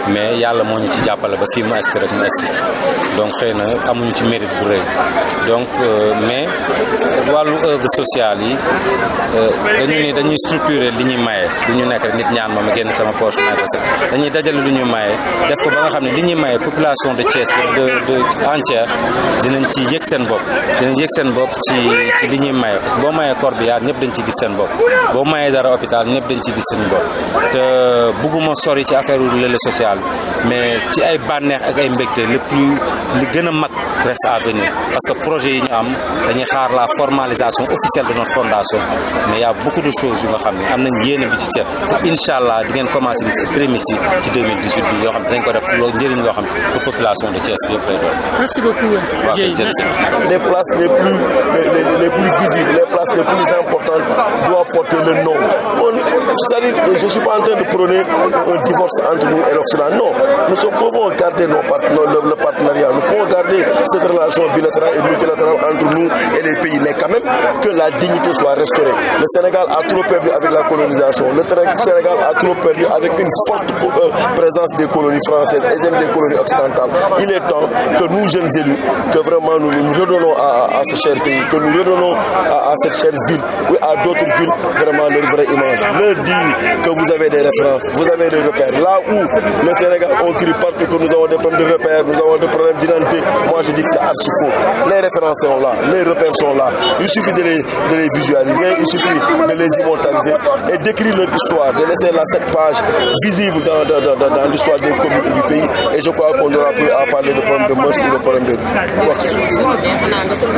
mais yàlla moo ñu ci jàppale ba fii mu egsi rek mu egsi donc xëy na amuñu ci mérite bu rëy donc mais wàllu œuvre sociale yi dañuy structurer li ñuy maye du ñu nekk rek nit ñaan ma génn sama poche may ko dañuy dajale lu ñu maye def ko ba nga xam ne li ñuy maye population de Thiès de entière dinañ ci yëg seen bopp ci li ñuy maye parce que boo mayee corbillard ñëpp dañ ci gis seen bopp boo mayee dara hôpital ñëpp dañ ci gis seen bopp te bugguma sori ci affaire lële social mais ci ay bànneex ak ay mbégte li gën a mag reste à venir parce que projet yi ñu am dañuy xaar la formalisation officielle de notre fondation mais y a beaucoup de choses yu nga xam ne am nañ yéene bi ci Thiès te incha allah di ngeen commencé gis prémices yi ci 2018 bi yoo xam ne dañ ko def loolu njëriñ loo xam ne pour population de Thiès bi yëpp lay doon. Merci beaucoup. Les places les plus visibles, les places les plus importantes doivent porter le nom. Je ne suis pas en train de prôner un divorce entre nous et l'Occident. Non, nous pouvons garder le partenariat, nous pouvons garder cette relation bilatérale et multilatérale entre nous et les pays, mais quand même que la dignité soit restaurée. Le Sénégal a trop perdu avec la colonisation, le Sénégal a trop perdu avec une forte présence des colonies françaises et même des colonies occidentales. Il est temps que nous, jeunes élus, que vraiment nous redonnons à ce cher pays, que nous redonnons à cette chère ville, oui, à d'autres villes, vraiment leur vraie image. Leur dire que vous avez des références, vous avez des repères. Là où le Sénégal, on crie partout que nous avons des problèmes de repères, nous avons des problèmes d'identité, moi je dis que c'est archi faux. Les références sont là, les repères sont là. Il suffit de les visualiser, il suffit de les immortaliser et d'écrire leur histoire, de laisser là cette page visible dans l'histoire des communes du pays. Et je crois qu'on aura plus à parler de problèmes de mœurs ou de problèmes de quoi que ce soit.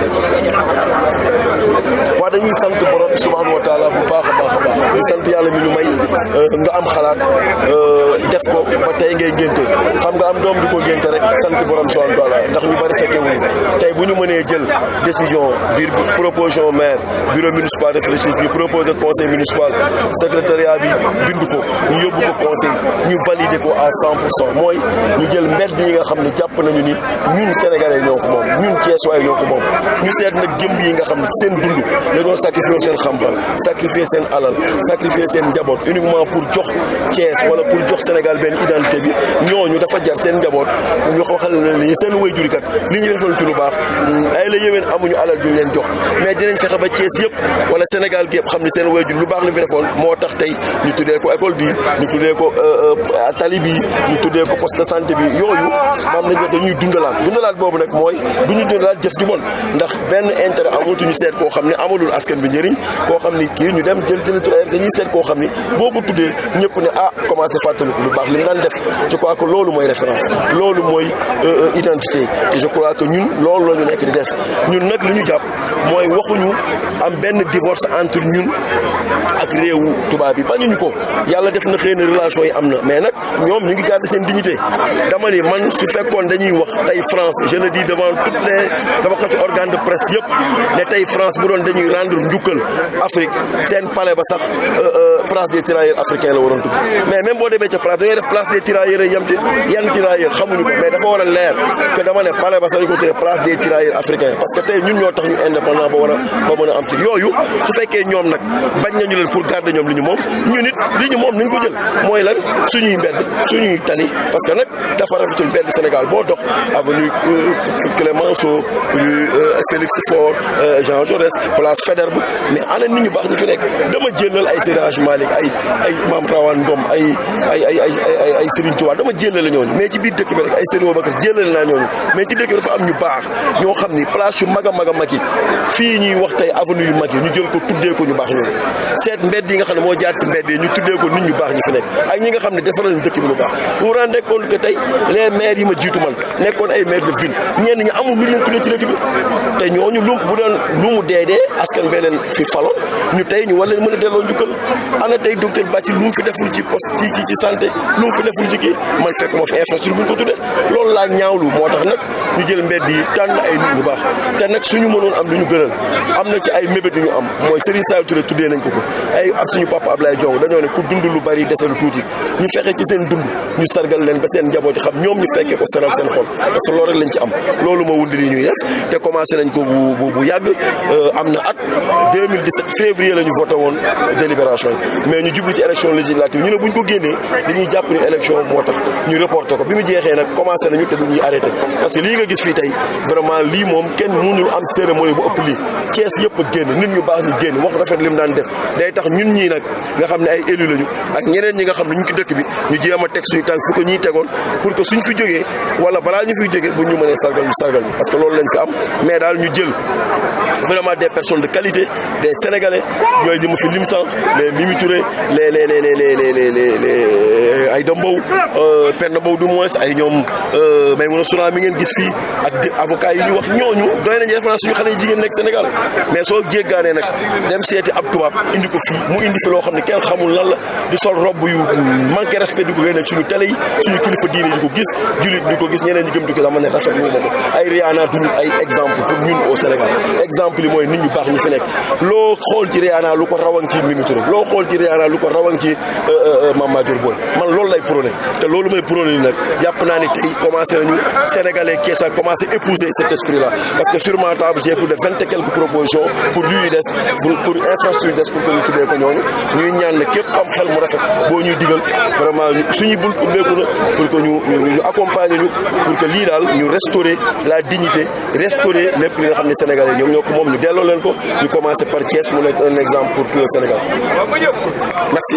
waaw dañuy sant borom subhanahu wa taala bu baax a baax di sant yàlla mi ñu may nga am xalaat def ko ba tey ngay génte xam nga am doom di ko génte rek sant borom subhanahu wa taala ndax ñu bari fekkee wuñu tey bu ñu mënee jël décision biir proposition maire bureau municipal réfléchi ñu proposé conseil municipal secrétariat bi bind ko ñu yóbbu ko conseil ñu valider ko à 100% mooy ñu jël mbedd yi nga xam ne jàpp nañu ni ñun sénégalais ñoo ko moom ñun Thiès waaye ñoo ko moom ñu seet nag jëmb yi nga xam ne seen dund la doon sacrifier seen xam-xam sacrifier seen alal sacrifier seen njaboot uniquement pour jox Thiès wala pour jox Sénégal benn identité bi ñooñu dafa jar seen njaboot ñu xamal ne seen waajur kat li ñu defal ci lu baax ay la yéwén amuñu alal ju leen jox mais dinañ fexe ba Thiès yëpp wala Sénégal gi yëpp xam ne seen waajur lu baax la fi defoon moo tax tey ñu tuddee ko école bi ñu tuddee ko tali bi ñu tuddee ko poste de santé bi yooyu maam nañ dañuy dundalaat boobu nag mooy duñu dundalaat jëf ju bon ndax benn intérêt amatuñu seet koo xam ne amalul askan bi njëriñ koo xam ni kii ñu dem jël dañuy seet koo xam ni boo ko tuddee ñëpp ne commencé fàttaliku lu baax li mu daan def je crois que loolu mooy référence loolu mooy identité et je crois que ñun loolu la ñu nekk di def ñun nag li ñu jàpp mooy waxuñu am benn divorce entre ñun ak réewu tubaab bi bañuñu ko yàlla def na xëy na relation yi am na mais nag ñoom ñu ngi garder seen dignité dama ni man su fekkoon dañuy wax tey France je le dis devant toutes les dama ko ci organe de presse yëpp ne tey France bu doon dañuy rendre njukkal Afrique seen palais ba sax place des tirailleurs africains la waroon tudd mais même boo demee ca place dañuy def place des tirailleurs yi yem ci yan tirailleurs xamuñu ko mais dafa war a leer que dama ne palais ba sax dañu ko tuddee place des tirailleurs africains parce que tey ñun ñoo tax ñu indépendant ba mën a am ci yooyu su fekkee ñoom nag bañ nañu leen pour garder ñoom li ñu moom ñu nit li ñu moom nañ ko jël mooy lan suñuy mbedd suñuy tali parce que nag dafa rafetul mbedd Sénégal boo dox avenue Clémenceau rue Félix Faure Jean Jaurès place Faidherbe mais ana nit ñu baax ñu fi nekk dama jëlal ay Seydi Malick ay Mame Rawane Ngom ay Serigne Touba dama jëlal ñooñu mais ci biir dëkk bi rek ay Serigne Babacar jëlal naa ñooñu mais ci dëkk bi dafa am ñu baax ñoo xam ni place yu mag a mag yi fii ñuy wax tey avenue yu mag yi ñu jël ko tuddee ko ñu baax ñooñu seet mbedd yi nga xam ne moo jaar ci mbedd yi ñu tuddee ko nit ñu baax ñi fi nekk ak ñi nga xam ne defaral nañ dëkk bi lu baax vous vous rendez compte que tey les maires yi ma jiitu man nekkoon ay maire de ville ñenn ñi amul lu leen tuddee ci dëkk bi te ñooñu lu bu doon lu mu dee askan bee leen fi faloon ñu tey ñu war leen mën a delloo njukkal ana tey docteur Bathie lu mu fi deful ci poste ci santé lu mu fi deful ci kii man fekk ma fi infrastructure bu ñu ko tuddee loolu laa ñaawlu moo tax nag ñu jël mbedd yi tànn ay nit ñu baax te nag suñu mënoon am lu ñu gënal am na ci ay mébét yu ñu am mooy Serigne Saliou Touré tuddee nañ ko ay ak suñu papa Ablaye Diong dañoo ne ku dund lu bari dese lu tuuti ñu fexe ci seen dund ñu sargal leen ba seen njabooti xam ñoom ñu fekkee ko seral seen xol parce que loolu rek lañ ci am loolu moo wundi li ñuy def te commencé nañ ko bu yàgg am na at 2017 février la ñu voté woon délibération yi mais ñu jublu ci élection législative ñu ne buñ ko génnee dañuy jàpp ni élection moo tax ñu reporté ko bi mu jeexee nag commencé nañu te duñuy arrêté parce que lii nga gis fii tey vraiment lii moom kenn mënul am cérémonie bu ëpp lii Thiès yëpp a génn nit ñu baax ñu génn wax rafet lim daan def day tax ñun ñii nag nga xam ne ay élus lañu ak ñeneen ñi nga xam ne ñu ngi ci dëkk bi ñu jéem a teg suñu tànk fu ko ñuy tegoon pour que suñ fi jógee wala balaa ñu fiy jógee bu ñu mënee sargal ñu parce que loolu lañ fi am mais daal ñu jël vraiment des personnes de qualité des sénégalais ñooy li mu fi lim sànq les Mimi Touré les ay Mbow Penda Mbow du moins ay ñoom Maïmouna Soura mi ngeen gis fii ak avocat yi ñu wax ñooñu doy nañu référence suñu xale yi jigéen nekk Sénégal mais soo jéggaanee nag dem seeti ab tubaab indi ko fii mu indi fi loo xam ne kenn xamul lan la di sol robe yu manqué respect di ko génne suñu télé yi suñu kilifa diine di ko gis jullit di ko gis ñeneen ñi gëm di ko dama ne rafetlu ma ko ay Rihanna duñu ay exemple pour ñun au Sénégal exemple yi mooy nit ñu baax ñi fi nekk loo xool ci Rihanna lu ko rawan ci Mimi Touré loo xool ci Rihanna lu ko rawan ci Mama Dior Boy man loolu lay prôné te loolu may prôné ni nag jàpp naa ni tey commencé nañu sénégalais Thiès a commencé épouser cet esprit là parce que sur ma table j'ai plus de 20 et quelques propositions pour luy des pour infrastructure des pour que ñu tuddee ko ñooñu ñuy ñaan ne képp am xel mu rafet boo ñuy digal vraiment suñuy bul ubbeeku na pour que ñu accompagner ñu pour que lii daal ñu restaurer la dignité restaurer lépp li nga xam ne sénégalais ñoom ñoo ko moom ñu delloo leen ko ñu commencé par Thiès mu nekk un exemple pour tout le Sénégal merci.